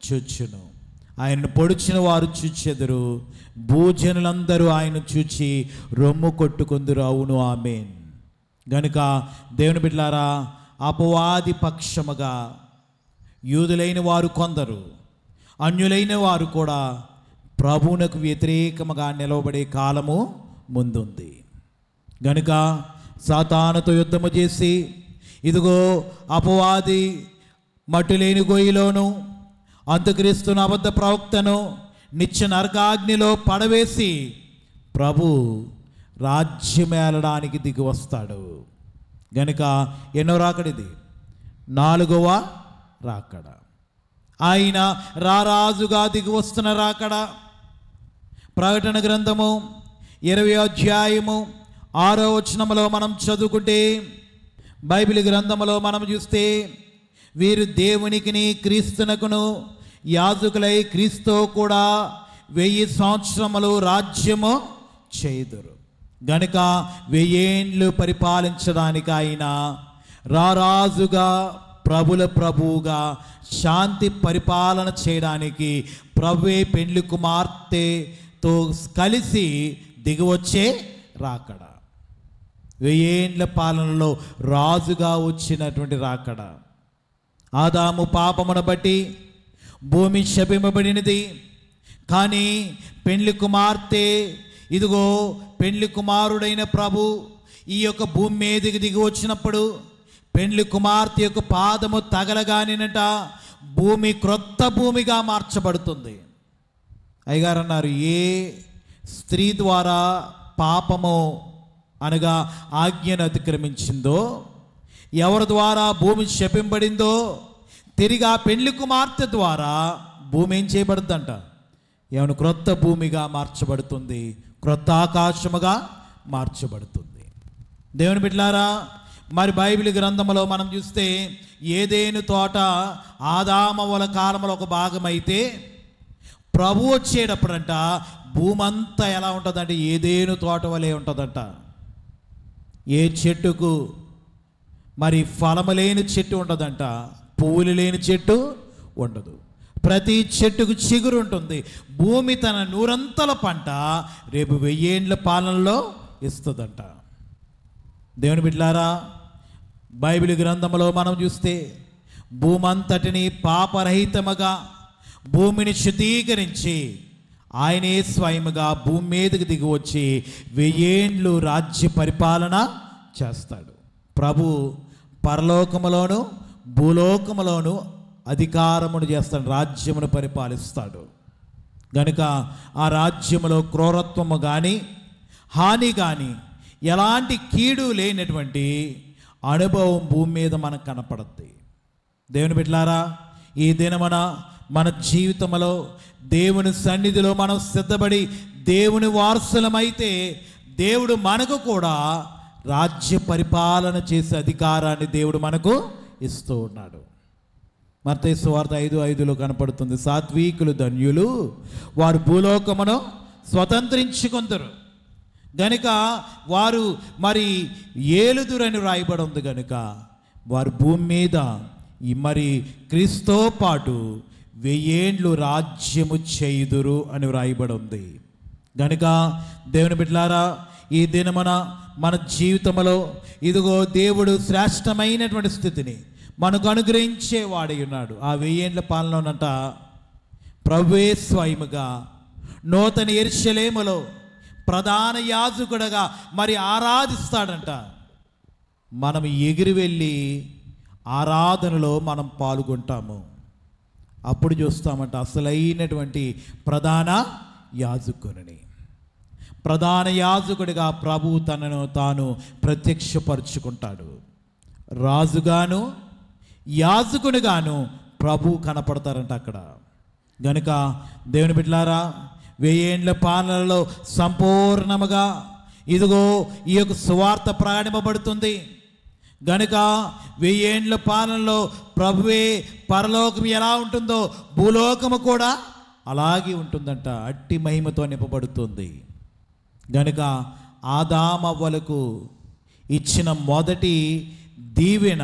చూచును, ఆయనను పొడిచిన వారు చూచెదరు, భూజనులందరూ ఆయన చూచి రొమ్ము కొట్టుకుందురు. అవును, ఆమేన్. గనుక దేవుని బిడ్డలారా, అపవాది పక్షముగా యూదులైన వారు కొందరు, అన్యులైన వారు కూడా ప్రభువునకు వ్యతిరేకముగా నిలవబడే కాలము ముందుంది. గనుక సాతానుతో యుద్ధము చేసి, ఇదిగో అపవాది మట్టులేని గొయ్యిలోను అంత్యక్రీస్తును అబద్ధ ప్రవక్తను నిత్య నరకాగ్నిలో పడవేసి ప్రభు రాజ్యమేలడానికి దిగి వస్తాడు. గనుక ఎన్నో రాకడిది? 4వ రాకడ. ఆయన రారాజుగా దిగి వస్తున్న రాకడ. ప్రకటన గ్రంథము 20వ అధ్యాయము 6వ వచనములో మనం చదువుకుంటే, బైబిల్ గ్రంథములో మనం చూస్తే, వీరు దేవునికిని క్రీస్తునకును యాజకులై క్రీస్తు కూడా 1000 సంవత్సరములు రాజ్యము చేయుదురు. గనుక 1000 ఏండ్లు పరిపాలించడానికి ఆయన రారాజుగా, ప్రభుల ప్రభువుగా శాంతి పరిపాలన చేయడానికి ప్రభువే పెండ్లి కుమార్తెతో కలిసి దిగివచ్చే రాకడ. 1000 ఏండ్ల పాలనలో రాజుగా వచ్చినటువంటి రాకడ. ఆదాము పాపమును బట్టి భూమి శపింపబడినది. కానీ పెండ్లి కుమార్తె, ఇదిగో పెండ్లి కుమారుడైన ప్రభు ఈ యొక్క భూమి మీదకి దిగి వచ్చినప్పుడు పెండ్లి కుమార్తె యొక్క పాదము తగలగానినట భూమి క్రొత్త భూమిగా మార్చబడుతుంది. అయ్యగారు అన్నారు, ఏ స్త్రీ ద్వారా పాపము అనగా ఆజ్ఞను అతిక్రమించిందో, ఎవరి ద్వారా భూమి శపింపబడిందో, తిరిగి ఆ పెండ్లి కుమార్తె ద్వారా భూమి ఏం చేయబడుతుందంట? ఏమైనా క్రొత్త భూమిగా మార్చబడుతుంది, క్రొత్త ఆకాశముగా మార్చబడుతుంది. దేవుని బిడ్డలారా, మరి బైబిల్ గ్రంథంలో మనం చూస్తే ఏదేను తోట ఆదామవల కాలంలో ఒక భాగమైతే ప్రభు వచ్చేటప్పుడంట భూమంతా ఎలా ఉంటుందంటే ఏదేను తోట వలె ఉంటుందంట. ఏ చెట్టుకు మరి ఫలము లేని చెట్టు ఉండదంట, పువ్వులు లేని చెట్టు ఉండదు. ప్రతి చెట్టుకు చిగురు ఉంటుంది. భూమి తన 100 పంట రేపు 1000 ఏండ్ల పాలనలో ఇస్తుందంట. దేవుని బిడ్డలారా, బైబిల్ గ్రంథంలో మనం చూస్తే భూమంతటిని పాపరహితముగా భూమిని శుద్ధీకరించి ఆయనే స్వయముగా భూమి మీదకి దిగి వచ్చి 1000 ఏండ్లు రాజ్య పరిపాలన చేస్తాడు. ప్రభు పరలోకములోను భూలోకములోను అధికారమును చేస్తాడు, రాజ్యమును పరిపాలిస్తాడు. గనుక ఆ రాజ్యములో క్రూరత్వము కానీ హాని కానీ ఎలాంటి కీడు లేనటువంటి అనుభవం భూమి మీద మనకు కనపడుద్ది. దేవుని బిడ్డలారా, ఈ దినమున మన జీవితంలో దేవుని సన్నిధిలో మనం సిద్ధపడి దేవుని వారసులమైతే దేవుడు మనకు కూడా రాజ్య పరిపాలన చేసే అధికారాన్ని దేవుడు మనకు ఇస్తూ ఉన్నాడు. మత్తయి సువార్త 5:5లో కనపడుతుంది, సాత్వికులు ధన్యులు, వారు భూలోకమును స్వతంత్రించుకొందరు. గనుక వారు మరి ఏలుదురని రాయబడి ఉంది. గనుక వారు భూమి మీద మరి క్రీస్తుతో పాటు 1000 ఏండ్లు రాజ్యము చేయుదురు అని వ్రాయబడి ఉంది. గనుక దేవుని బిడ్డలారా, ఈ దినమున మన జీవితంలో ఇదిగో దేవుడు శ్రేష్టమైనటువంటి స్థితిని మనకు అనుగ్రహించేవాడై ఉన్నాడు. ఆ 1000 ఏండ్ల పాలనలోనంట ప్రభువే స్వయముగా నూతన యెరూషలేములో ప్రధాన యాజకుడుగా మరి ఆరాధిస్తాడంట. మనం ఎగిరి వెళ్ళి ఆరాధనలో మనం పాల్గొంటాము. అప్పుడు చూస్తామంట అసలైనటువంటి ప్రధాన యాజకుని. ప్రధాన యాజకుడిగా ప్రభు తనను తాను ప్రత్యక్షపరుచుకుంటాడు. రాజుగాను యాజకునిగాను ప్రభు కనపడతారంట అక్కడ. గనుక దేవుని బిడ్డలారా, 1000 ఏండ్ల పాలనలో సంపూర్ణముగా ఇదిగో ఈ యొక్క సువార్త ప్రయాణింపబడుతుంది. గనుక 1000 ఏండ్ల పాలనలో ప్రభువే పరలోకం ఎలా ఉంటుందో భూలోకము కూడా అలాగే ఉంటుందంట, అట్టి మహిమతో నింపబడుతుంది. గనుక ఆదామవ్వలకు ఇచ్చిన మొదటి దీవెన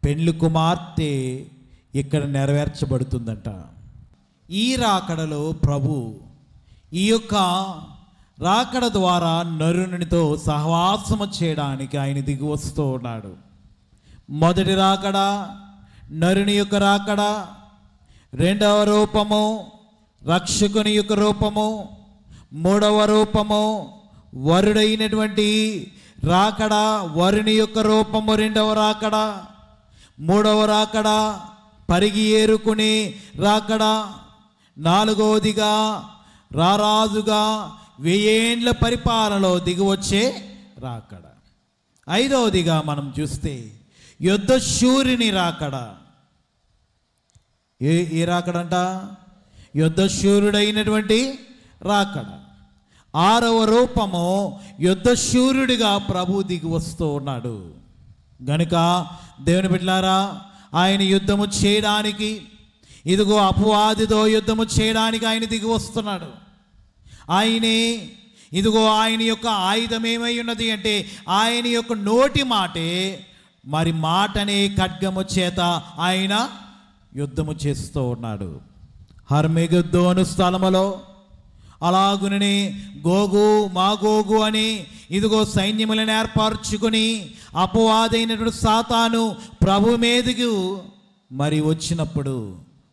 పెండ్లి కుమార్తె ఇక్కడ నెరవేర్చబడుతుందంట. ఈ రాకడలో ప్రభు ఈ యొక్క రాకడ ద్వారా నరునితో సహవాసము చేయడానికి ఆయన దిగి వస్తూ ఉన్నాడు. మొదటి రాకడ నరుని యొక్క రాకడ, రెండవ రూపము రక్షకుని యొక్క రూపము, మూడవ రూపము వరుడైనటువంటి రాకడ, వరుని యొక్క రూపము రెండవ రాకడ, మూడవ రాకడ పరిగి ఏరుకునే రాకడ, నాలుగవదిగా రారాజుగా 1000 ఏండ్ల పరిపాలనలో దిగి వచ్చే రాకడ. ఐదవదిగా మనం చూస్తే యుద్ధ శూరుని రాకడ. ఏ రాకడంట? యుద్ధ శూరుడైనటువంటి రాకడ. ఆరవ రూపము యుద్ధ శూరుడిగా ప్రభు దిగి వస్తూ ఉన్నాడు. గనుక దేవుని బిడ్డలారా, ఆయన యుద్ధము చేయడానికి, ఇదిగో అపవాదితో యుద్ధము చేయడానికి ఆయన దిగి వస్తున్నాడు. ఆయనే ఇదిగో ఆయన యొక్క ఆయుధం ఏమై ఉన్నది అంటే ఆయన యొక్క నోటి మాటే, మరి మాటనే ఖడ్గము చేత ఆయన యుద్ధము చేస్తూ ఉన్నాడు. హర్మెగద్దోను స్థలములో అలాగునని గోగు మాగోగు అని ఇదిగో సైన్యములను ఏర్పరచుకుని అపవాదైనటువంటి సాతాను ప్రభు మీదకు మరి వచ్చినప్పుడు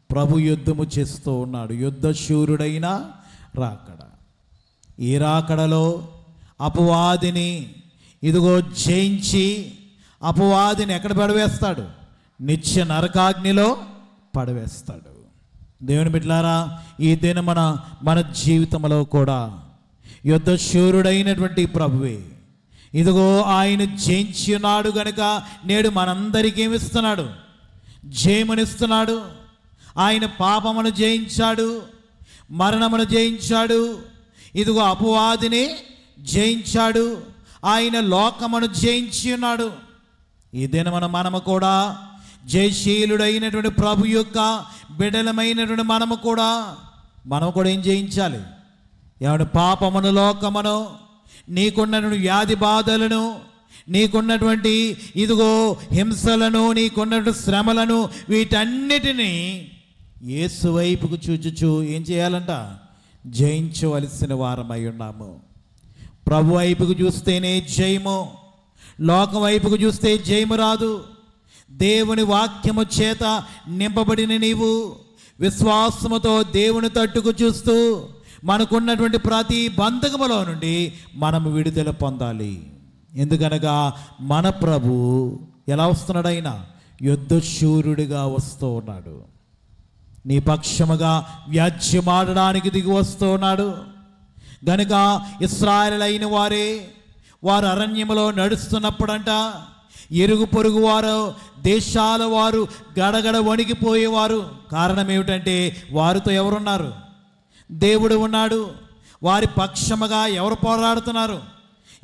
ప్రభు యుద్ధము చేస్తూ ఉన్నాడు. యుద్ధ శూరుడైన రాకడ. ఈ రాకడలో అపవాదిని ఇదిగో జయించి అపవాదిని ఎక్కడ పడవేస్తాడు? నిత్య నరకాగ్నిలో పడవేస్తాడు. దేవుని బిడ్డలారా, ఈ దిన మన జీవితంలో కూడా యుద్ధ శూరుడైనటువంటి ప్రభువే ఇదిగో ఆయన జయించి ఉన్నాడు. గనుక నేడు మనందరికీ ఏమిస్తున్నాడు? జయమునిస్తున్నాడు. ఆయన పాపమును జయించాడు, మరణమును జయించాడు, ఇదిగో అపవాదిని జయించాడు, ఆయన లోకమును జయించి ఉన్నాడు. ఈ దినమున మనము కూడా జయశీలుడైనటువంటి ప్రభు యొక్క బిడ్డలమైనటువంటి మనము కూడా ఏం జయించాలి? ఏమన్నా పాపమును, లోకమును, నీకున్నటువంటి వ్యాధి బాధలను, నీకున్నటువంటి ఇదిగో హింసలను, నీకున్నటువంటి శ్రమలను, వీటన్నిటినీ యేసు వైపుకు చూచుచు ఏం చేయాలంట? జయించవలసిన వారమై ఉన్నాము. ప్రభు వైపుకు చూస్తేనే జయము, లోకం వైపుకు చూస్తే జయము రాదు. దేవుని వాక్యము చేత నింపబడిన నీవు విశ్వాసముతో దేవుని తట్టుకు చూస్తూ మనకున్నటువంటి ప్రతి బంధకములో నుండి మనము విడుదల పొందాలి. ఎందుకనగా మన ప్రభు ఎలా వస్తున్నాడు? ఆయన యుద్ధ శూరుడిగా వస్తూ ఉన్నాడు. నీ పక్షముగా వ్యాజ్యమాడడానికి దిగి వస్తూ ఉన్నాడు. గనుక ఇశ్రాయేలైన వారు అరణ్యములో నడుస్తున్నప్పుడంట ఇరుగు పొరుగు వారు, దేశాల వారు గడగడ వణికిపోయేవారు. కారణం ఏమిటంటే వారితో ఎవరున్నారు? దేవుడు ఉన్నాడు. వారి పక్షముగా ఎవరు పోరాడుతున్నారు?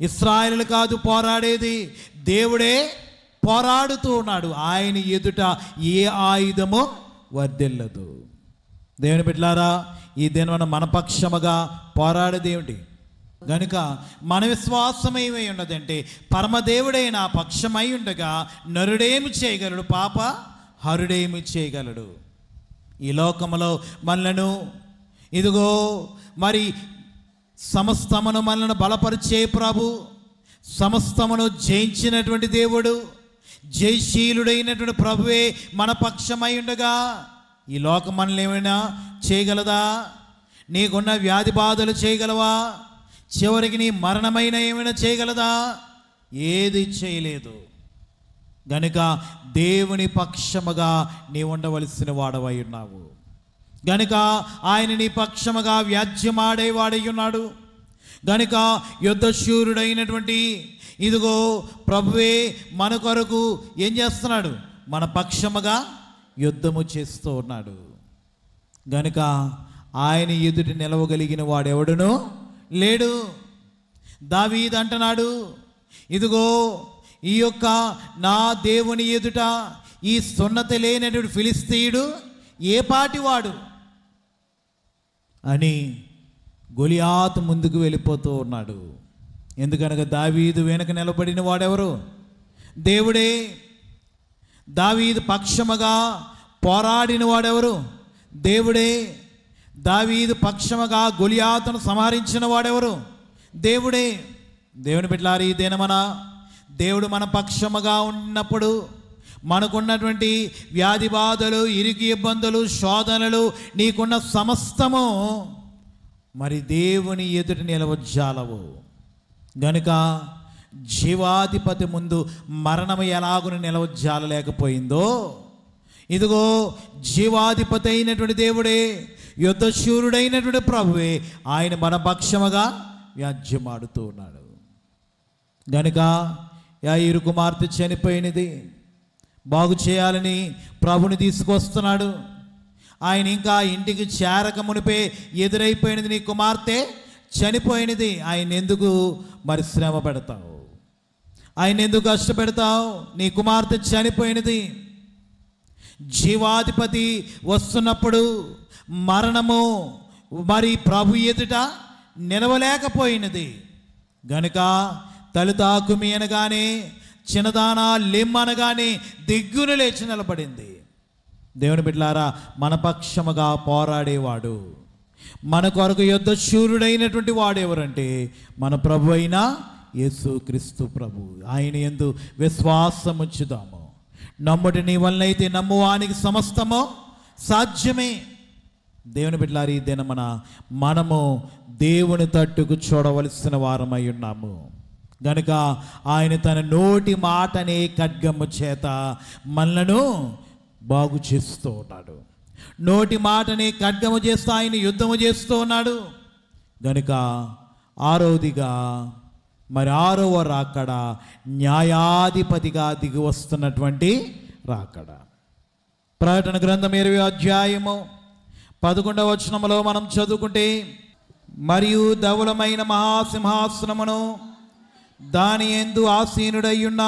ఇశ్రాయేలు కాదు పోరాడేది, దేవుడే పోరాడుతూ ఉన్నాడు. ఆయన ఎదుట ఏ ఆయుధము వర్ధిల్లదు. దేవుని బిడ్డలారా, ఈ దినమున మన పక్షముగా పోరాడేది ఏమిటి? గనుక మన విశ్వాసం ఏమై ఉన్నదంటే పరమదేవుడైన పక్షమై ఉండగా నరుడేమి చేయగలడు? పాప హరుడేమి చేయగలడు? ఈ లోకములో మనలను ఇదిగో మరి సమస్తమును మనలను బలపరిచే ప్రభు, సమస్తమును జయించినటువంటి దేవుడు, జయశీలుడైనటువంటి ప్రభువే మన పక్షమై ఉండగా ఈ లోకం మనల్ని ఏమైనా చేయగలదా? నీకున్న వ్యాధి బాధలు చేయగలవా? చివరికి నీ మరణమైన ఏమైనా చేయగలదా? ఏది చేయలేదు. గనుక దేవుని పక్షముగా నీ ఉండవలసిన వాడవై ఉన్నావు. గనుక ఆయన నీ పక్షముగా వ్యాజ్యమాడేవాడై ఉన్నాడు. గనుక యుద్ధశూరుడైనటువంటి ఇదిగో ప్రభువే మన కొరకు ఏం చేస్తున్నాడు? మన పక్షముగా యుద్ధము చేస్తూ ఉన్నాడు. గనుక ఆయన ఎదుటి నిలవగలిగిన వాడెవడునో లేడు. దావీదు అంటున్నాడు, ఇదిగో ఈ యొక్క నా దేవుని ఎదుట ఈ సున్నతి లేనటువంటి ఫిలిస్తీయుడు ఏ పాటివాడు అని గొలియాతు ముందుకు వెళ్ళిపోతూ ఉన్నాడు. ఎందుకనగా దావీదు వెనక నిలబడిన వాడెవరు? దేవుడే. దావీదు పక్షముగా పోరాడిన వాడెవరు? దేవుడే. దావీదు పక్షముగా గొలియాతును సంహరించిన వాడెవరు? దేవుడే. దేవుని బిడ్డలారా, ఈ దినమన దేవుడు మన పక్షముగా ఉన్నప్పుడు మనకున్నటువంటి వ్యాధి బాధలు, ఇరుకు ఇబ్బందులు, శోధనలు, నీకున్న సమస్తము మరి దేవుని ఎదుట నిలవజాలవు గనుక జీవాధిపతి ముందు మరణము ఎలాగున నిలవజాలలేకపోయిందో, ఇదిగో జీవాధిపతి అయినటువంటి దేవుడే, యుద్ధశూరుడైనటువంటి ప్రభువే ఆయన మన పక్షముగా వ్యాజ్యమాడుతూ ఉన్నాడు. గనుక యాయీరు కుమార్తె చనిపోయినది బాగు చేయాలని ప్రభుని తీసుకొస్తున్నాడు. ఆయన ఇంకా ఇంటికి చేరక మునిపే ఎదురైపోయినది, నీ కుమార్తె చనిపోయినది. ఆయన ఎందుకు మరి శ్రమ పెడతావు? ఆయన ఎందుకు కష్టపెడతావు? నీ కుమార్తె చనిపోయినది. జీవాధిపతి వస్తున్నప్పుడు మరణము మరి ప్రభు ఎదుట నిలవలేకపోయినది గనుక తలుతాకుమి అనగానే, చిన్నదానా లెమ్మనగానే దిగ్గున లేచి నిలబడింది. దేవుని బిడ్డలారా, మన పక్షముగా పోరాడేవాడు, మన కొరకు యుద్ధశూరుడైనటువంటి వాడు ఎవరంటే మన ప్రభు అయిన యేసుక్రీస్తు ప్రభు. ఆయన యందు విశ్వాసముంచుదాము. నమ్ముటి నీ వలనైతే నమ్మువానికి సమస్తము సాధ్యమే. దేవుని బిడ్డలారా, ఈ దినమున మనము దేవుని తట్టుకు చూడవలసిన వారమై ఉన్నాము గనుక ఆయన తన నోటి మాటనే ఖడ్గము చేత మనలను బాగు చేస్తూ ఉన్నాడు. నోటి మాటని ఖడ్గము చేస్తూ ఆయన యుద్ధము చేస్తూ ఉన్నాడు గనుక ఆరోదిగా మరి 6వ రాకడ న్యాయాధిపతిగా దిగి వస్తున్నటువంటి రాకడ. ప్రకటన గ్రంథం 20వ అధ్యాయము 11వ వచనములో మనం చదువుకుంటే, మరియు ధవలమైన మహాసింహాసనమును దాని యందు ఆసీనుడయ్యున్న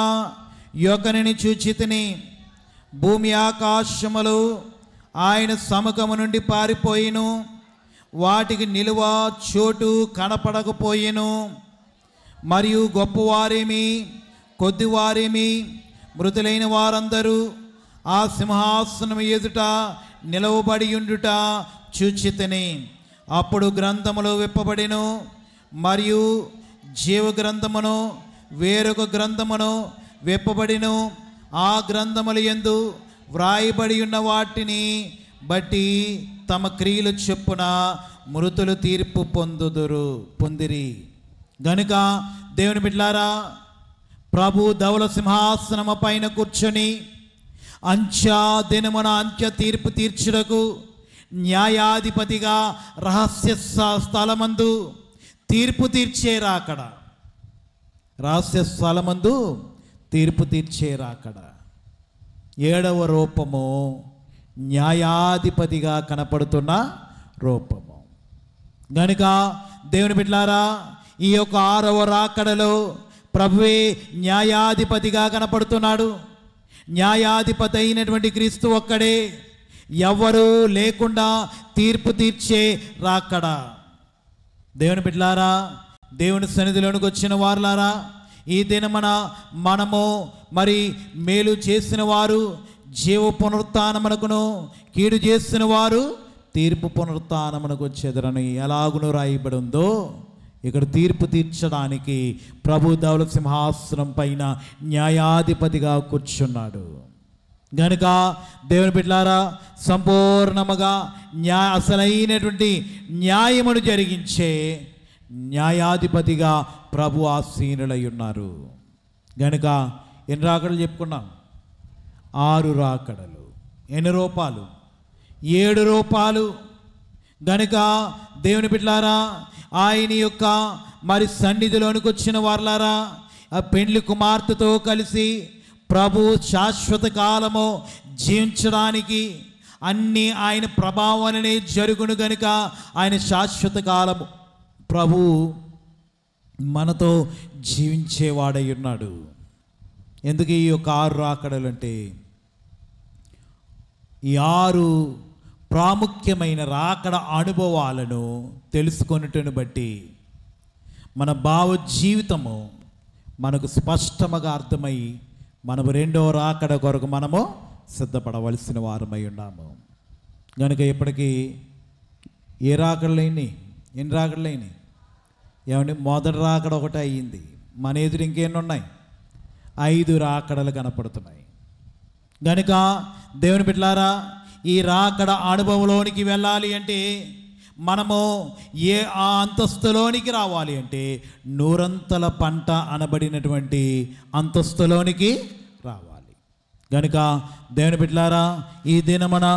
యొక్కనిని చూచితిని. భూమి ఆకాశములు ఆయన సముఖము నుండి పారిపోయిను, వాటికి నిలువ చోటు కనపడకపోయెను. మరియు గొప్పవారేమి కొద్దివారేమి మృతులైన వారందరూ ఆ సింహాసనం ఎదుట నిలవబడి ఉండుట చూచితిని. అప్పుడు గ్రంథములు విప్పబడిను, మరియు జీవ గ్రంథమును వేరొక గ్రంథమును విప్పబడిను. ఆ గ్రంథముల యందు వ్రాయబడి ఉన్న వాటిని బట్టి తమ క్రియలు చొప్పున మృతులు తీర్పు పొందిరి. గనుక దేవుని బిడ్డలారా, ప్రభు ధవల సింహాసనము పైన కూర్చొని అంత్య దినమున అంత్య తీర్పు తీర్చుటకు న్యాయాధిపతిగా రహస్య స్థలమందు తీర్పు తీర్చే రాకడ. రహస్య స్థలమందు తీర్పు తీర్చే రాకడ. 7వ రూపము న్యాయాధిపతిగా కనపడుతున్న రూపము. గనుక దేవుని బిడ్డలారా, ఈ యొక్క 6వ రాకడలో ప్రభువే న్యాయాధిపతిగా కనపడుతున్నాడు. న్యాయాధిపతి అయినటువంటి క్రీస్తు ఒక్కడే, ఎవ్వరూ లేకుండా తీర్పు తీర్చే రాకడ. దేవుని బిడ్డలారా, దేవుని సన్నిధిలోనికి వచ్చిన వారులారా, ఈ దినమన మనము మరి మేలు చేసిన వారు జీవ పునరుత్థానమునకును, కీడు చేసిన వారు తీర్పు పునరుత్థానమునకు వచ్చేదరని ఎలాగునూ రాయబడి ఉందో, ఇక్కడ తీర్పు తీర్చడానికి ప్రభు ధవల సింహాసనం పైన న్యాయాధిపతిగా కూర్చున్నాడు. గనుక దేవుని బిడ్డలారా, సంపూర్ణముగా అసలైనటువంటి న్యాయమును జరిగించే న్యాయాధిపతిగా ప్రభు ఆసీనులై ఉన్నారు. గనుక ఎన్ని రాకడలు చెప్పుకున్నాం? 6 రాకడలు. ఎన్ని రూపాలు? 7 రూపాలు. గనుక దేవుని బిడ్డలారా, ఆయన యొక్క మరి సన్నిధిలోనికి వచ్చిన వారులారా, ఆ పెండ్లి కుమార్తెతో కలిసి ప్రభు శాశ్వత కాలము జీవించడానికి అన్నీ ఆయన ప్రభావాలనే జరుగును. గనుక ఆయన శాశ్వత కాలము ప్రభు మనతో జీవించేవాడై ఉన్నాడు. ఎందుకు ఈ యొక్క 6 రాకడలు అంటే, ఈ 6 ప్రాముఖ్యమైన రాకడ అనుభవాలను తెలుసుకొనుటను బట్టి మన భావ జీవితము మనకు స్పష్టముగా అర్థమై మనము 2వ రాకడ కొరకు మనము సిద్ధపడవలసిన వారమై ఉన్నాము. కనుక ఇప్పటికీ ఎన్ని రాకడలైనాయి? ఏమండి, మొదటి రాకడ ఒకటే అయ్యింది. మన ఎదురు ఇంకెన్ని ఉన్నాయి? 5 రాకడలు కనపడుతున్నాయి. కనుక దేవుని బిడ్డలారా, ఈ రాకడ అనుభవంలోనికి వెళ్ళాలి అంటే మనము ఆ అంతస్తులోనికి రావాలి అంటే 100 పంట అనబడినటువంటి అంతస్తులోనికి రావాలి. కనుక దేవుని బిడ్డలారా, ఈ దినమున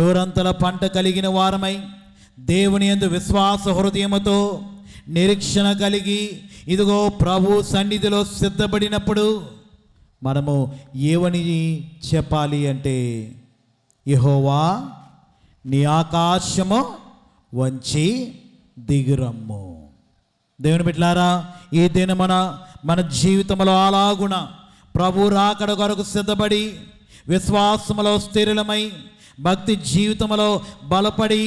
100 పంట కలిగిన వారమై దేవుని యందు విశ్వాస హృదయముతో నిరీక్షణ కలిగి ఇదిగో ప్రభు సన్నిధిలో సిద్ధపడినప్పుడు మనము ఏమని చెప్పాలి అంటే, యెహోవా నీ ఆకాశము వంచి దిగురమ్ము. దేవుని బిడ్డలారా, ఈ దినమున మన జీవితంలో అలాగున ప్రభు రాకడ కొరకు సిద్ధపడి విశ్వాసములో స్థిరులమై భక్తి జీవితంలో బలపడి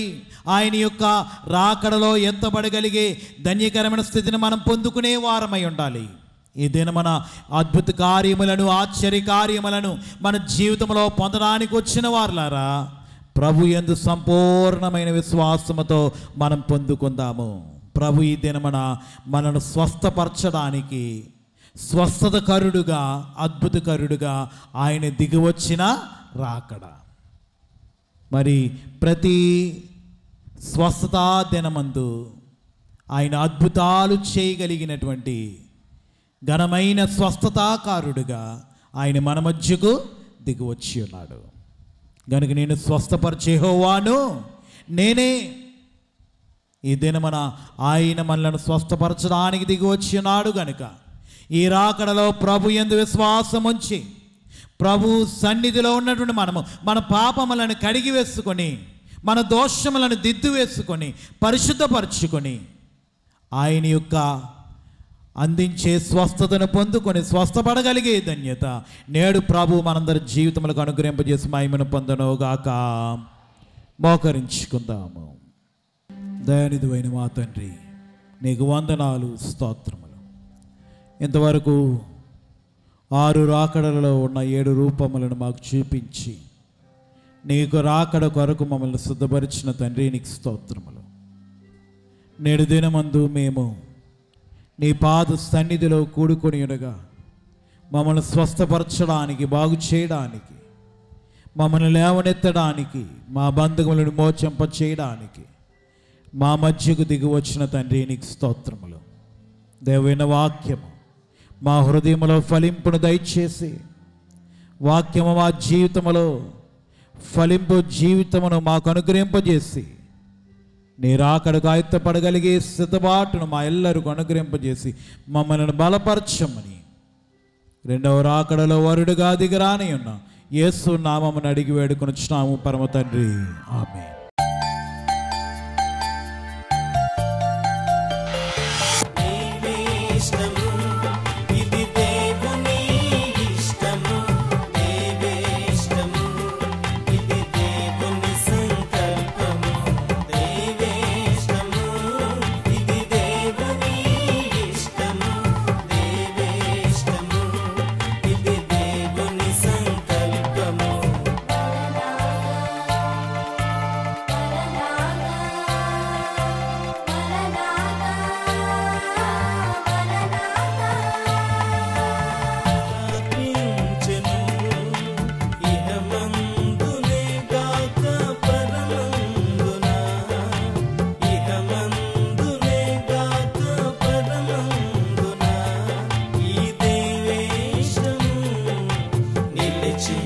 ఆయన యొక్క రాకడలో ఎత్తబడగలిగే ధన్యకరమైన స్థితిని మనం పొందుకునే వారమై ఉండాలి. ఈ దినమున అద్భుత కార్యములను, ఆశ్చర్య కార్యములను మన జీవితంలో పొందడానికి వచ్చిన వారులారా, ప్రభు యందు సంపూర్ణమైన విశ్వాసముతో మనం పొందుకుందాము. ప్రభు ఈ దినమున మనను స్వస్థపరచడానికి స్వస్థతకరుడుగా, అద్భుతకరుడుగా ఆయన దిగివచ్చిన రాకడ. మరి ప్రతి స్వస్థతా దినమందు ఆయన అద్భుతాలు చేయగలిగినటువంటి ఘనమైన స్వస్థతాకారుడుగా ఆయన మన మధ్యకు దిగివచ్చి ఉన్నాడు. కనుక నేను స్వస్థపరిచే యెహోవాను నేనే. ఈ దినమున ఆయన మనలను స్వస్థపరచడానికి దిగివచ్చి ఉన్నాడు. కనుక ఈ రాకడలో ప్రభు యందు విశ్వాసం ఉంచి ప్రభు సన్నిధిలో ఉన్నటువంటి మనము మన పాపములను కడిగి వేసుకొని, మన దోషములను దిద్దు వేసుకొని, పరిశుద్ధపరచుకొని ఆయన యొక్క అందించే స్వస్థతను పొందుకొని స్వస్థపడగలిగే ధన్యత నేడు ప్రభు మనందరి జీవితములకు అనుగ్రహింపజేసి మహిమను పొందనుగాక. మోకరించుకుందాము. దయానిధివైన మా తండ్రి, నీకు వందనాలు, స్తోత్రములు. ఇంతవరకు 6 రాకడలలో ఉన్న 7 రూపములను మాకు చూపించి నీకు రాకడ కొరకు మమ్మల్ని సిద్ధపరిచిన తండ్రి, నీకు స్తోత్రములు. నేడు దినమందు మేము నీ పాద సన్నిధిలో కూడుకొని ఉండగా మమ్మల్ని స్వస్థపరచడానికి, బాగు చేయడానికి, మమ్మల్ని లేవనెత్తడానికి, మా బంధువులను మోచంప చేయడానికి మా మధ్యకు దిగి వచ్చిన తండ్రి, నీకు స్తోత్రములు. దేవుని వాక్యము మా హృదయంలో ఫలింపును దయచేసి, వాక్యము మా జీవితంలో ఫలింపు జీవితమును మాకు అనుగ్రహింపజేసి, నీ రాకడకు ఆయత్తపడగలిగే సిద్ధబాటును మా ఎల్లరికూ అనుగ్రహింపజేసి మమ్మల్ని బలపరచమని 2వ రాకడలో వరుడుగా దిగరాని ఉన్న యేసు నామమును అడిగి వేడుకొనుచున్నాము పరమ తండ్రి, ఆమేన్. నిలిచి